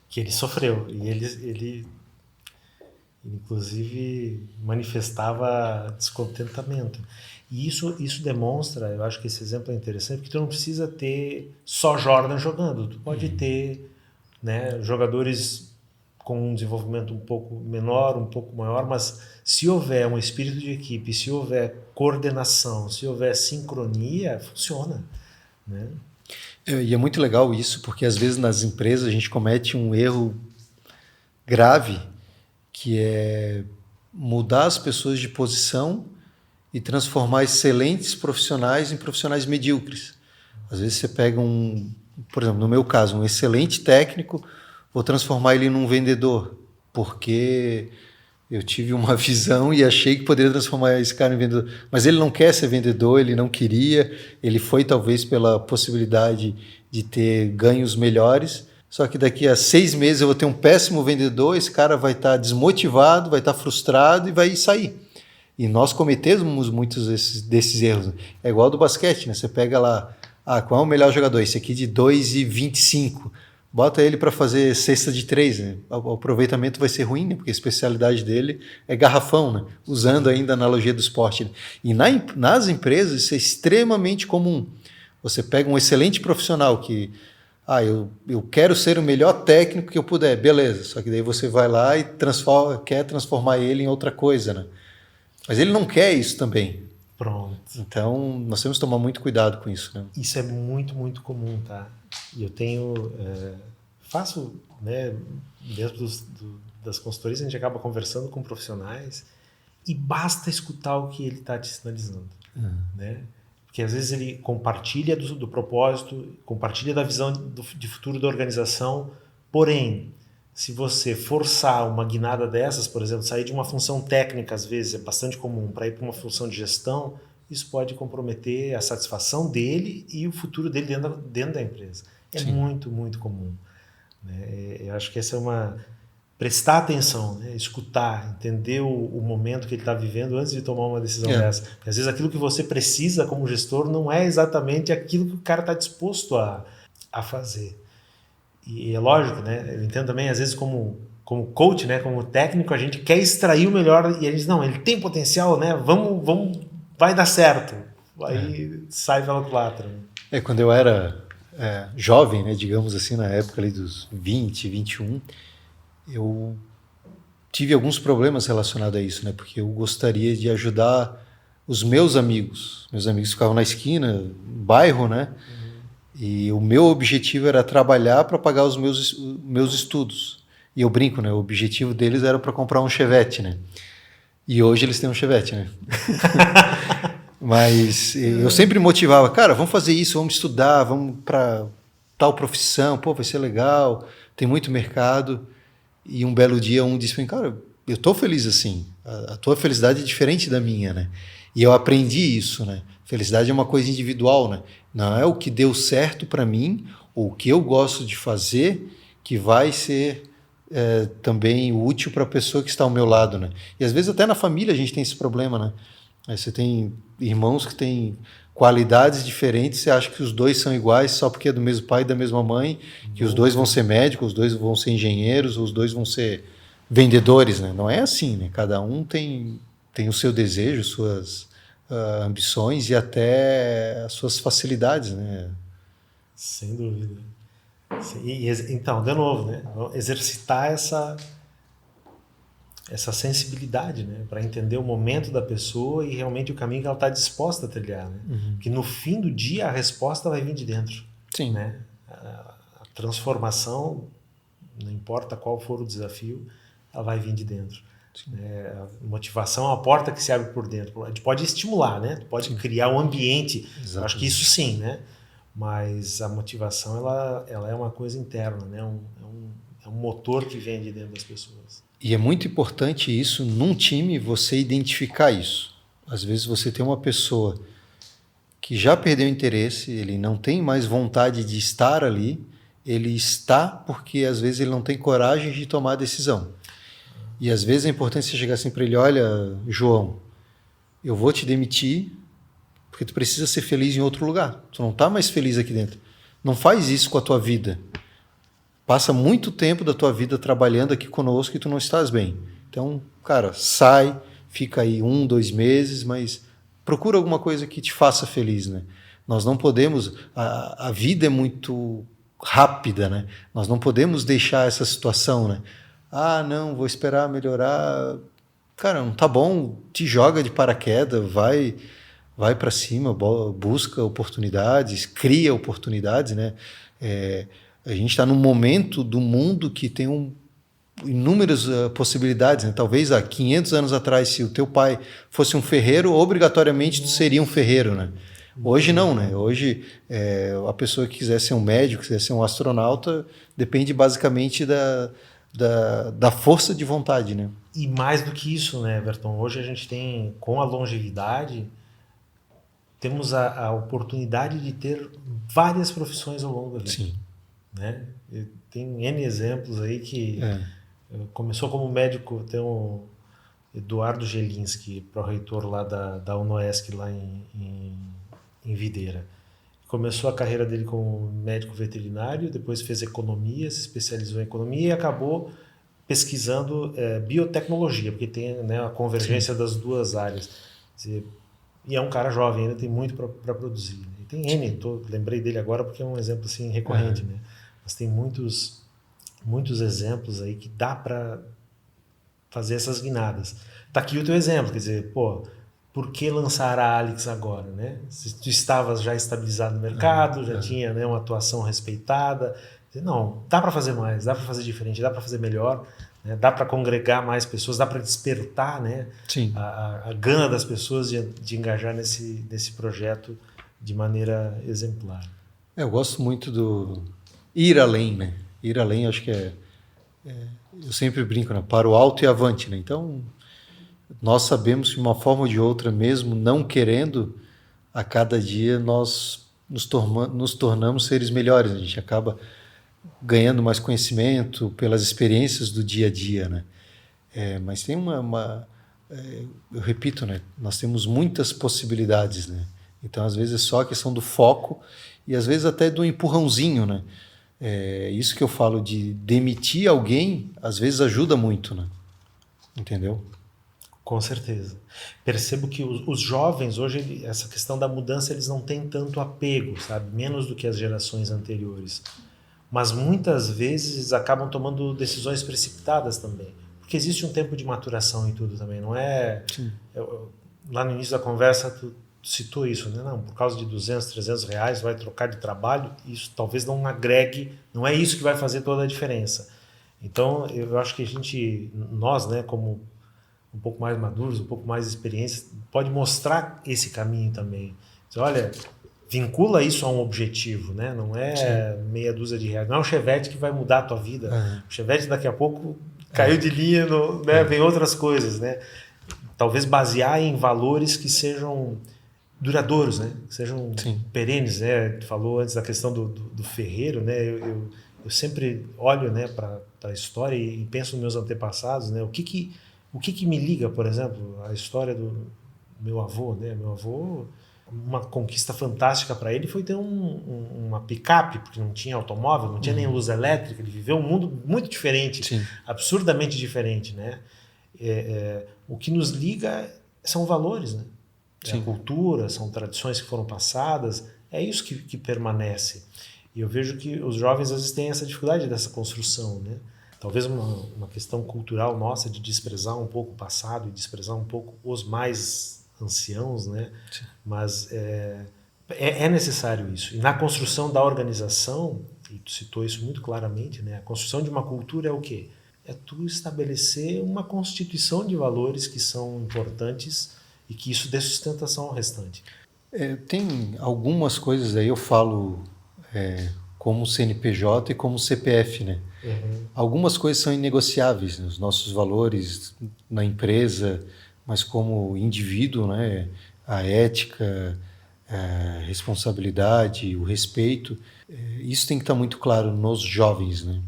Que ele sofreu e ele inclusive manifestava descontentamento. E isso demonstra, eu acho que esse exemplo é interessante, porque tu não precisa ter só Jordan jogando, tu pode ter, né, jogadores com um desenvolvimento um pouco menor, um pouco maior, mas se houver um espírito de equipe, se houver coordenação, se houver sincronia, funciona, né? E é muito legal isso, porque às vezes nas empresas a gente comete um erro grave, que é mudar as pessoas de posição e transformar excelentes profissionais em profissionais medíocres. Às vezes você pega por exemplo, no meu caso, um excelente técnico, vou transformar ele num vendedor, porque eu tive uma visão e achei que poderia transformar esse cara em vendedor. Mas ele não quer ser vendedor, ele não queria, ele foi talvez pela possibilidade de ter ganhos melhores, só que daqui a 6 meses eu vou ter um péssimo vendedor, esse cara vai estar desmotivado, vai estar frustrado e vai sair. E nós cometemos muitos desses erros. É igual do basquete, né? Você pega lá, qual é o melhor jogador? Esse aqui de 2,25. Bota ele para fazer cesta de 3, né? O aproveitamento vai ser ruim, né? Porque a especialidade dele é garrafão, né? Usando ainda a analogia do esporte. Né? E nas empresas isso é extremamente comum. Você pega um excelente profissional que eu quero ser o melhor técnico que eu puder, beleza. Só que daí você vai lá e quer transformar ele em outra coisa, né? Mas ele não quer isso também. Pronto. Então, nós temos que tomar muito cuidado com isso, né? Isso é muito, muito comum, tá? E eu faço, né, dentro das consultorias, a gente acaba conversando com profissionais e basta escutar o que ele está te sinalizando, né? Porque às vezes ele compartilha do propósito, compartilha da visão de futuro da organização, porém, se você forçar uma guinada dessas, por exemplo, sair de uma função técnica, às vezes é bastante comum, para ir para uma função de gestão, isso pode comprometer a satisfação dele e o futuro dele dentro da empresa. É Sim. muito, muito comum. Né? Eu acho que essa é prestar atenção, né? Escutar, entender o momento que ele está vivendo antes de tomar uma decisão dessa. Porque às vezes aquilo que você precisa como gestor não é exatamente aquilo que o cara está disposto a fazer. E é lógico, né? Eu entendo também, às vezes, como coach, né? Como técnico, a gente quer extrair o melhor e a gente diz, não, ele tem potencial, né? Vamos, vai dar certo. aí sai pela culatra. Né? Quando eu era jovem, né, digamos assim, na época ali dos 20, 21, eu tive alguns problemas relacionados a isso, né, porque eu gostaria de ajudar os meus amigos. Meus amigos ficavam na esquina, no bairro, né, e o meu objetivo era trabalhar para pagar os meus estudos. E eu brinco, né, o objetivo deles era para comprar um Chevette, né, e hoje eles têm um Chevette, né. Mas eu sempre motivava, cara, vamos fazer isso, vamos estudar, vamos para tal profissão, pô, vai ser legal, tem muito mercado. E um belo dia um disse para mim, cara, eu estou feliz assim, a tua felicidade é diferente da minha, né? E eu aprendi isso, né? Felicidade é uma coisa individual, né? Não é o que deu certo para mim, ou o que eu gosto de fazer, que vai ser também útil para a pessoa que está ao meu lado, né? E às vezes até na família a gente tem esse problema, né? Aí você tem irmãos que têm qualidades diferentes, você acha que os dois são iguais só porque é do mesmo pai e da mesma mãe, que os dois vão ser médicos, os dois vão ser engenheiros, os dois vão ser vendedores, né? Não é assim, né? Cada um tem o seu desejo, suas ambições e até as suas facilidades, né? Sem dúvida. Então, de novo, né? Exercitar essa sensibilidade, né, para entender o momento da pessoa e realmente o caminho que ela está disposta a trilhar, né? Que no fim do dia a resposta vai vir de dentro. Sim. Né? A transformação, não importa qual for o desafio, ela vai vir de dentro. A motivação é uma porta que se abre por dentro. A gente pode estimular, né? Pode criar um ambiente. Eu acho que isso sim, né? Mas a motivação ela é uma coisa interna, né? É um motor que vem de dentro das pessoas. E é muito importante isso, num time, você identificar isso. Às vezes você tem uma pessoa que já perdeu interesse, ele não tem mais vontade de estar ali, ele está porque às vezes ele não tem coragem de tomar a decisão. E às vezes é importante você chegar assim para ele, olha, João, eu vou te demitir porque tu precisa ser feliz em outro lugar. Tu não está mais feliz aqui dentro. Não faz isso com a tua vida. Passa muito tempo da tua vida trabalhando aqui conosco e tu não estás bem. Então, cara, sai, fica aí 1, 2 meses, mas procura alguma coisa que te faça feliz, né? Nós não podemos... A vida é muito rápida, né? Nós não podemos deixar essa situação, né? Ah, não, vou esperar melhorar. Cara, não tá bom, te joga de paraquedas, vai para cima, busca oportunidades, cria oportunidades, né? A gente está num momento do mundo que tem inúmeras possibilidades, né? Talvez há 500 anos atrás, se o teu pai fosse um ferreiro, obrigatoriamente tu seria um ferreiro, né? Hoje não, né? Hoje a pessoa que quiser ser um médico, quiser ser um astronauta, depende basicamente da força de vontade, né? E mais do que isso, né, Everton? Hoje a gente tem, com a longevidade, temos a oportunidade de ter várias profissões ao longo da vida. Sim. Né? Tem N exemplos aí que começou como médico, tem o Eduardo Gelinski, pró-reitor lá da UNOESC lá em Videira. Começou a carreira dele como médico veterinário, depois fez economia, se especializou em economia e acabou pesquisando biotecnologia, porque tem, né, a convergência das duas áreas. E é um cara jovem, ainda tem muito para produzir. Né? E tem N, lembrei dele agora porque é um exemplo assim, recorrente, né? Mas tem muitos exemplos aí que dá para fazer essas guinadas. Tá aqui o teu exemplo, quer dizer, por que lançar a Alix agora, né? Se tu estavas já estabilizado no mercado, já tinha, né, uma atuação respeitada, não, dá para fazer mais, dá para fazer diferente, dá para fazer melhor, né? Dá para congregar mais pessoas, dá para despertar, né, a gana das pessoas de engajar nesse projeto de maneira exemplar. Eu gosto muito do ir além, né? Ir além, acho que eu sempre brinco, né? Para o alto e avante, né? Então, nós sabemos que de uma forma ou de outra, mesmo não querendo, a cada dia nós nos tornamos seres melhores. A gente acaba ganhando mais conhecimento pelas experiências do dia a dia, né? Mas tem eu repito, né? Nós temos muitas possibilidades, né? Então, às vezes, é só a questão do foco e, às vezes, até do empurrãozinho, né? Isso que eu falo de demitir alguém, às vezes ajuda muito, né? Entendeu? Com certeza. Percebo que os jovens hoje, essa questão da mudança, eles não têm tanto apego, sabe? Menos do que as gerações anteriores. Mas muitas vezes acabam tomando decisões precipitadas também. Porque existe um tempo de maturação em tudo também, não é? Sim. Lá no início da conversa, tu citou isso, né? Não, por causa de 200, 300 reais vai trocar de trabalho, isso talvez não agregue, não é isso que vai fazer toda a diferença. Então, eu acho que nós, né, como um pouco mais maduros, um pouco mais experientes, pode mostrar esse caminho também. Diz, olha, vincula isso a um objetivo, né? Não é meia dúzia de reais. Não é um Chevette que vai mudar a tua vida. O Chevette daqui a pouco caiu de linha, né? Vem outras coisas, né? Talvez basear em valores que sejam duradouros, né? Que sejam perenes, né? Tu falou antes da questão do ferreiro, né? Eu sempre olho, né, para a história e penso nos meus antepassados, né? O que me liga, por exemplo, a história do meu avô, né? Meu avô, uma conquista fantástica para ele foi ter uma picape, porque não tinha automóvel, não tinha nem luz elétrica, ele viveu um mundo muito diferente, absurdamente diferente, né? O que nos liga são valores, né? É a cultura, são tradições que foram passadas, é isso que permanece. E eu vejo que os jovens às vezes têm essa dificuldade dessa construção, né? Talvez uma questão cultural nossa de desprezar um pouco o passado e desprezar um pouco os mais anciãos, né? Mas é necessário isso. E na construção da organização, e tu citou isso muito claramente, né? A construção de uma cultura é o quê? É tu estabelecer uma constituição de valores que são importantes e que isso dê sustentação ao restante. Tem algumas coisas aí, eu falo como CNPJ e como CPF, né? Algumas coisas são inegociáveis, né? Os nossos valores na empresa, mas como indivíduo, né? A ética, a responsabilidade, o respeito, isso tem que estar muito claro nos jovens, né?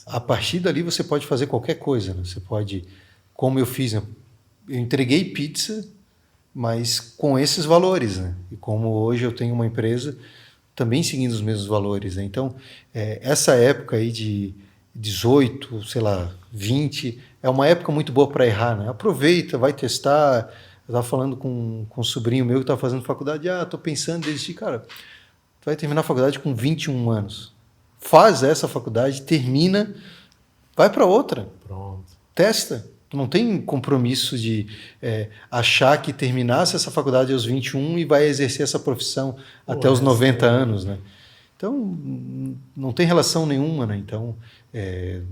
A partir dali você pode fazer qualquer coisa, né? Você pode, como eu fiz, né? Eu entreguei pizza, mas com esses valores, né? E como hoje eu tenho uma empresa também seguindo os mesmos valores, né? Então, essa época aí de 18, sei lá, 20, é uma época muito boa para errar, né? Aproveita, vai testar. Eu estava falando com um sobrinho meu que estava fazendo faculdade, estou pensando em desistir. Cara, tu vai terminar a faculdade com 21 anos. Faz essa faculdade, termina, vai para outra. Pronto. Testa. Tu não tem compromisso de achar que terminasse essa faculdade aos 21 e vai exercer essa profissão até os 90 anos, né? Então, não tem relação nenhuma, né? Então,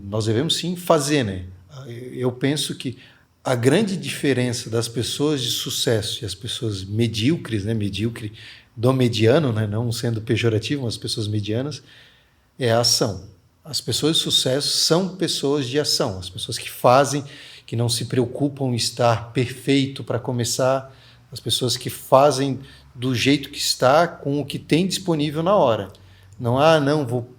nós devemos sim fazer, né? Eu penso que a grande diferença das pessoas de sucesso e as pessoas medíocres, né? Medíocre do mediano, né? Não sendo pejorativo, mas pessoas medianas, é a ação. As pessoas de sucesso são pessoas de ação, as pessoas que fazem, que não se preocupam em estar perfeito para começar, as pessoas que fazem do jeito que está, com o que tem disponível na hora. Não, vou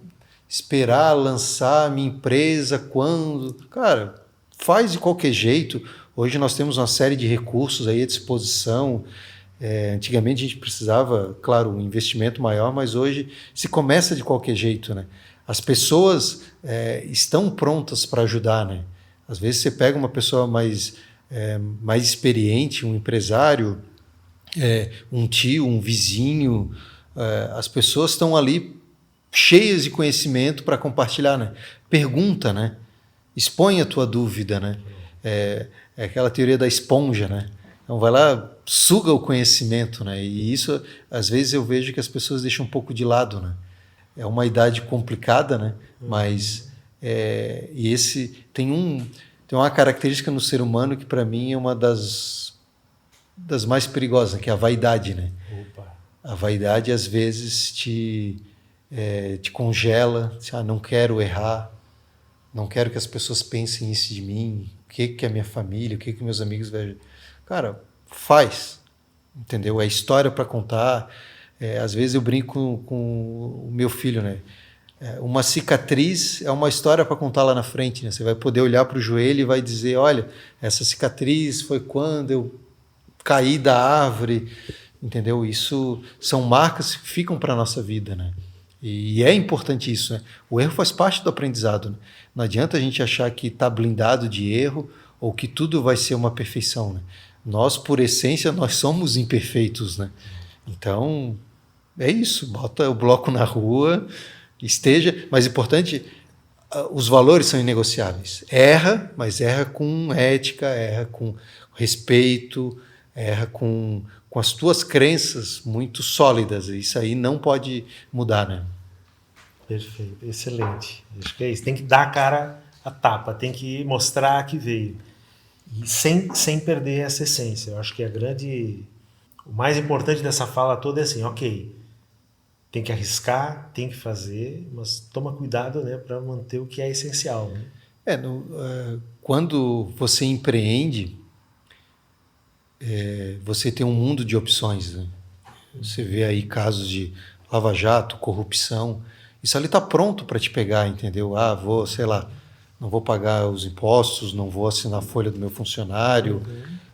esperar lançar a minha empresa quando... Cara, faz de qualquer jeito. Hoje nós temos uma série de recursos aí à disposição. Antigamente a gente precisava, claro, um investimento maior, mas hoje se começa de qualquer jeito, né? As pessoas estão prontas para ajudar, né? Às vezes você pega uma pessoa mais experiente, um empresário, um tio, um vizinho, as pessoas estão ali cheias de conhecimento para compartilhar, né? Pergunta, né? Expõe a tua dúvida, né? É aquela teoria da esponja, né? Então vai lá, suga o conhecimento, né? E isso, às vezes, eu vejo que as pessoas deixam um pouco de lado, né? É uma idade complicada, né? Mas e esse tem uma característica no ser humano que para mim é uma das mais perigosas, que é a vaidade, né? Opa. A vaidade às vezes te congela, não quero errar, não quero que as pessoas pensem isso de mim, o que é minha família, o que meus amigos vejam. Cara, faz, entendeu? É história para contar. Às vezes eu brinco com o meu filho, né? Uma cicatriz é uma história para contar lá na frente, né? Você vai poder olhar para o joelho e vai dizer, olha, essa cicatriz foi quando eu caí da árvore, entendeu? Isso são marcas que ficam para a nossa vida, né? E é importante isso, né? O erro faz parte do aprendizado, né? Não adianta a gente achar que está blindado de erro ou que tudo vai ser uma perfeição, né? Nós, por essência, nós somos imperfeitos, né? Então, é isso, bota o bloco na rua, esteja, mas importante, os valores são inegociáveis. Erra, mas erra com ética, erra com respeito, erra com as tuas crenças muito sólidas. Isso aí não pode mudar, né? Perfeito, excelente. Acho que é isso. Tem que dar a cara a tapa, tem que mostrar que veio. E sem perder essa essência. Eu acho que o mais importante dessa fala toda é assim, ok, tem que arriscar, tem que fazer, mas toma cuidado, né, para manter o que é essencial. Né? Quando você empreende, você tem um mundo de opções, né? Você vê aí casos de lava-jato, corrupção, isso ali está pronto para te pegar, entendeu? Sei lá, não vou pagar os impostos, não vou assinar a folha do meu funcionário,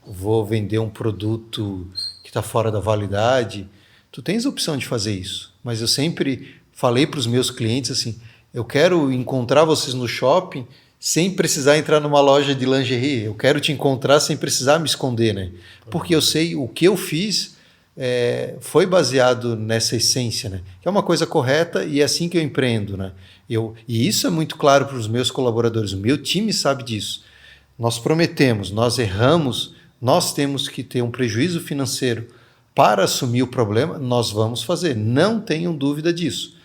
vou vender um produto que está fora da validade. Tu tens a opção de fazer isso, mas eu sempre falei para os meus clientes assim, eu quero encontrar vocês no shopping sem precisar entrar numa loja de lingerie, eu quero te encontrar sem precisar me esconder, né? Porque eu sei o que eu fiz foi baseado nessa essência, né? Que é uma coisa correta e é assim que eu empreendo, né? E isso é muito claro para os meus colaboradores, o meu time sabe disso. Nós prometemos, nós erramos, nós temos que ter um prejuízo financeiro para assumir o problema, nós vamos fazer, não tenham dúvida disso.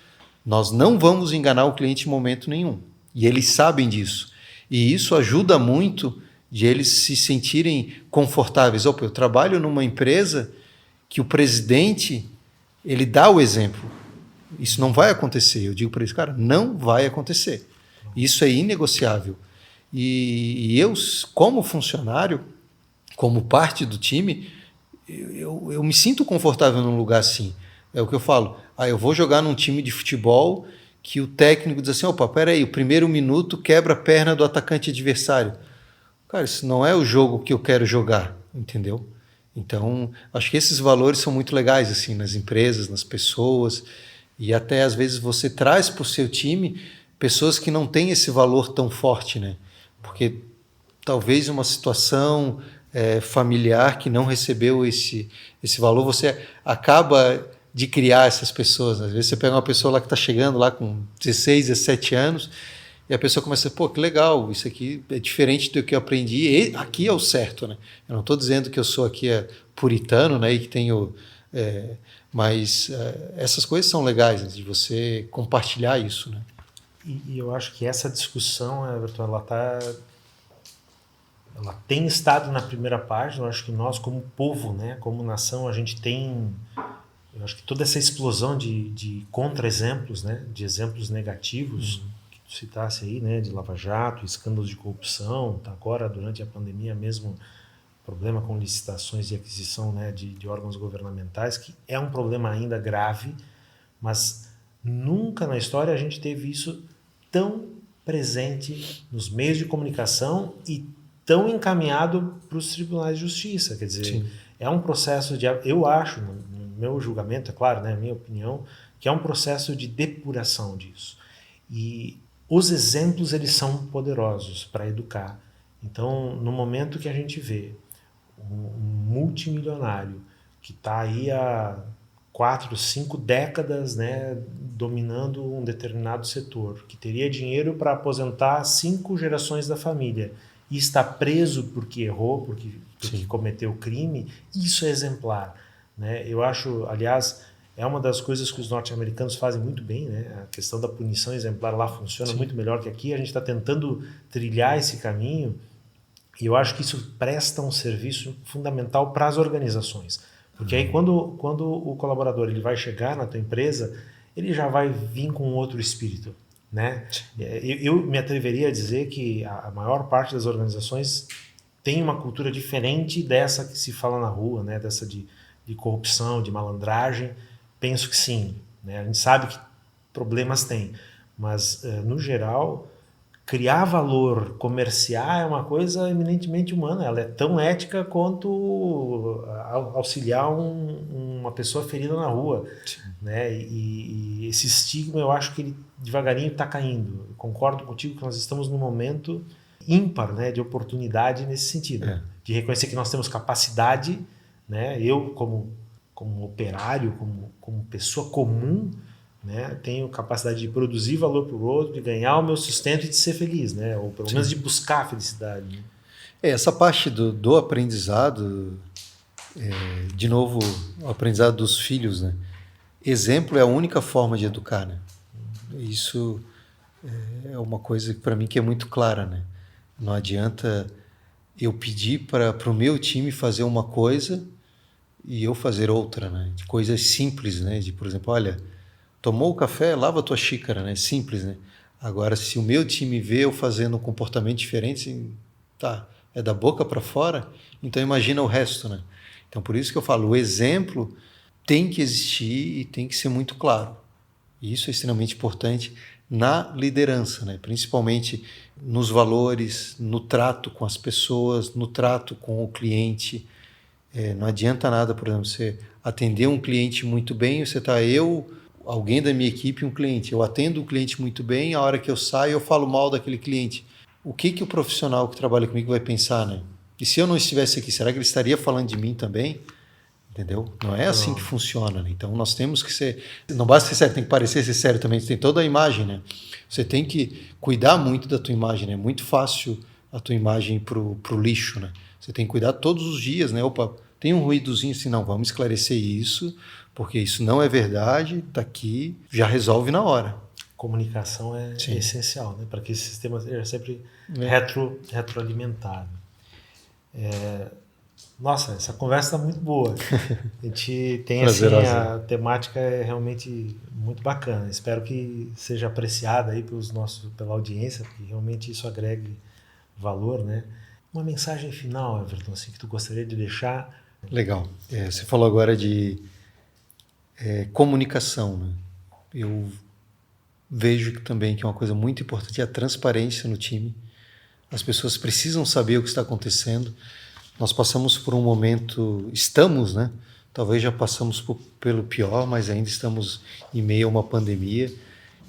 Nós não vamos enganar o cliente em momento nenhum, e eles sabem disso. E isso ajuda muito de eles se sentirem confortáveis. Opa, eu trabalho numa empresa que o presidente, ele dá o exemplo. Isso não vai acontecer. Eu digo para eles, cara, não vai acontecer. Isso é inegociável. E eu, como funcionário, como parte do time, eu me sinto confortável num lugar assim. É o que eu falo. Eu vou jogar num time de futebol que o técnico diz assim, opa, peraí, o primeiro minuto quebra a perna do atacante adversário. Cara, isso não é o jogo que eu quero jogar, entendeu? Então, acho que esses valores são muito legais assim nas empresas, nas pessoas, e até às vezes você traz para o seu time pessoas que não têm esse valor tão forte, né? Porque talvez uma situação familiar que não recebeu esse valor, você acaba de criar essas pessoas. Às vezes você pega uma pessoa lá que está chegando lá com 16, 17 anos e a pessoa começa a dizer, pô, que legal, isso aqui é diferente do que eu aprendi, e aqui é o certo, né? Eu não estou dizendo que eu sou aqui puritano, né, e que tenho... mas essas coisas são legais, né, de você compartilhar isso, né? E eu acho que essa discussão, Everton, ela tem estado na primeira página. Eu acho que nós, como povo, né, como nação, a gente tem... Eu acho que toda essa explosão de contra-exemplos, né, de exemplos negativos, que tu citasse aí, né, de Lava Jato, escândalos de corrupção, tá agora, durante a pandemia mesmo, problema com licitações e aquisição, né, de órgãos governamentais, que é um problema ainda grave, mas nunca na história a gente teve isso tão presente nos meios de comunicação e tão encaminhado para os tribunais de justiça. Quer dizer, sim, é um processo de... Eu acho, no meu julgamento, é claro, né, a minha opinião, que é um processo de depuração disso. E os exemplos, eles são poderosos para educar. Então, no momento que a gente vê um multimilionário que está aí há 4, 5 décadas, né, dominando um determinado setor, que teria dinheiro para aposentar 5 gerações da família e está preso porque errou, porque cometeu crime, isso é exemplar, né? Eu acho, aliás, é uma das coisas que os norte-americanos fazem muito bem, né? A questão da punição exemplar lá funciona muito melhor que aqui. A gente está tentando trilhar esse caminho e eu acho que isso presta um serviço fundamental para as organizações. Porque aí quando o colaborador ele vai chegar na tua empresa, ele já vai vir com outro espírito, né? Eu me atreveria a dizer que a maior parte das organizações tem uma cultura diferente dessa que se fala na rua, né? Dessa de corrupção, de malandragem. Penso que sim, né? A gente sabe que problemas tem, mas no geral... Criar valor, comerciar é uma coisa eminentemente humana. Ela é tão ética quanto auxiliar uma pessoa ferida na rua, né? E esse estigma, eu acho que ele devagarinho está caindo. Eu concordo contigo que nós estamos num momento ímpar, né, de oportunidade nesse sentido, de reconhecer que nós temos capacidade, né, eu como operário, como pessoa comum, né, tenho capacidade de produzir valor para o outro, de ganhar o meu sustento e de ser feliz, né, ou pelo menos de buscar a felicidade. Né? Essa parte do aprendizado, de novo, o aprendizado dos filhos, né? Exemplo é a única forma de educar, né? Isso é uma coisa para mim que é muito clara, né? Não adianta eu pedir para o meu time fazer uma coisa e eu fazer outra, né? De coisas simples, né? De, por exemplo, olha, tomou o café, lava a tua xícara, né? Simples, né? Agora, se o meu time vê eu fazendo um comportamento diferente, assim, tá, é da boca para fora, então imagina o resto, né? Então, por isso que eu falo, o exemplo tem que existir e tem que ser muito claro. E isso é extremamente importante na liderança, né? Principalmente nos valores, no trato com as pessoas, no trato com o cliente. Não adianta nada, por exemplo, você atender um cliente muito bem, você está alguém da minha equipe e um cliente. Eu atendo o cliente muito bem, a hora que eu saio eu falo mal daquele cliente. O que o profissional que trabalha comigo vai pensar, né? E se eu não estivesse aqui, será que ele estaria falando de mim também? Entendeu? Não é assim que funciona, né? Então nós temos que ser... Não basta ser sério, tem que parecer ser sério também. Você tem toda a imagem, né? Você tem que cuidar muito da tua imagem, né? É muito fácil a tua imagem ir pro lixo, né? Você tem que cuidar todos os dias, né? Opa, tem um ruídozinho assim, não, vamos esclarecer isso, porque isso não é verdade, tá aqui, já resolve na hora. Comunicação é essencial, né? Para que esse sistema seja sempre retroalimentado. Nossa, essa conversa está muito boa. A gente tem assim, a temática é realmente muito bacana. Espero que seja apreciada aí pela audiência, porque realmente isso agregue valor, né? Uma mensagem final, Everton, assim, que tu gostaria de deixar? Legal. Você falou agora de comunicação, né? Eu vejo que também que é uma coisa muito importante é a transparência no time. As pessoas precisam saber o que está acontecendo. Nós passamos por um momento, estamos, né? Talvez já passamos pelo pior, mas ainda estamos em meio a uma pandemia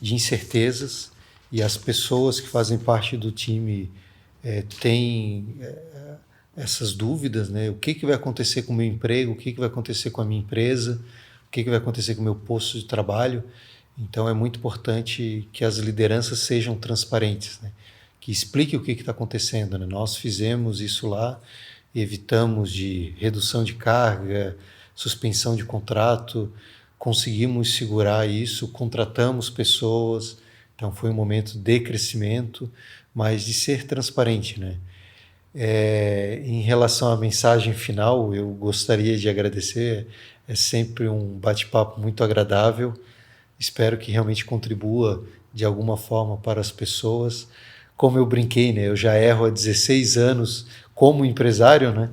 de incertezas e as pessoas que fazem parte do time têm essas dúvidas, né? O que vai acontecer com o meu emprego, o que vai acontecer com a minha empresa, o que vai acontecer com o meu posto de trabalho. Então é muito importante que as lideranças sejam transparentes, né? Que expliquem o que está acontecendo, né? Nós fizemos isso lá, evitamos de redução de carga, suspensão de contrato, conseguimos segurar isso, contratamos pessoas, então foi um momento de crescimento, mas de ser transparente, né? Em relação à mensagem final, eu gostaria de agradecer, é sempre um bate-papo muito agradável, espero que realmente contribua de alguma forma para as pessoas. Como eu brinquei, né? Eu já erro há 16 anos como empresário, né?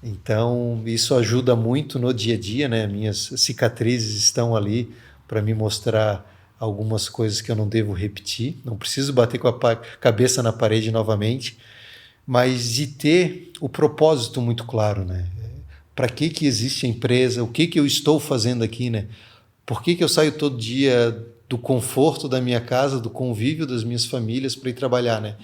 Então isso ajuda muito no dia a dia, né? Minhas cicatrizes estão ali para me mostrar algumas coisas que eu não devo repetir, não preciso bater com a cabeça na parede novamente, mas de ter o propósito muito claro, né? Para que existe a empresa, o que eu estou fazendo aqui, né? Por que eu saio todo dia do conforto da minha casa, do convívio das minhas famílias para ir trabalhar, né?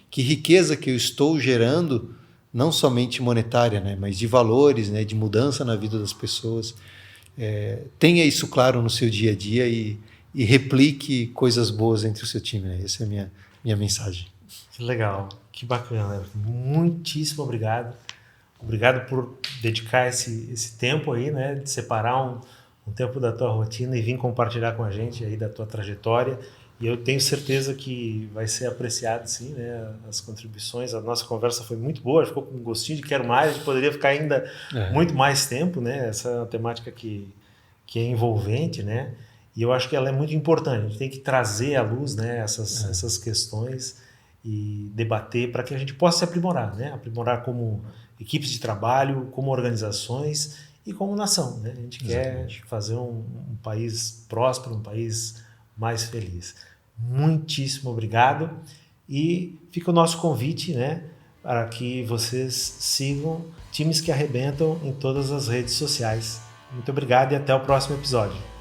Que riqueza que eu estou gerando, não somente monetária, né? Mas de valores, né? De mudança na vida das pessoas. Tenha isso claro no seu dia a dia e replique coisas boas entre o seu time, né? Essa é a minha mensagem. Que legal, que bacana. Muitíssimo obrigado. Obrigado por dedicar esse tempo aí, né? De separar um tempo da tua rotina e vir compartilhar com a gente aí da tua trajetória. E eu tenho certeza que vai ser apreciado, sim, né? As contribuições. A nossa conversa foi muito boa, ficou com um gostinho de quero mais, a gente poderia ficar ainda muito mais tempo, né? Essa é uma temática que é envolvente, né? E eu acho que ela é muito importante. A gente tem que trazer à luz, né, essas questões e debater para que a gente possa se aprimorar, né? Aprimorar como equipes de trabalho, como organizações e como nação, né? A gente quer fazer um país próspero, um país mais feliz. Muitíssimo obrigado e fica o nosso convite, né, para que vocês sigam Times que Arrebentam em todas as redes sociais. Muito obrigado e até o próximo episódio.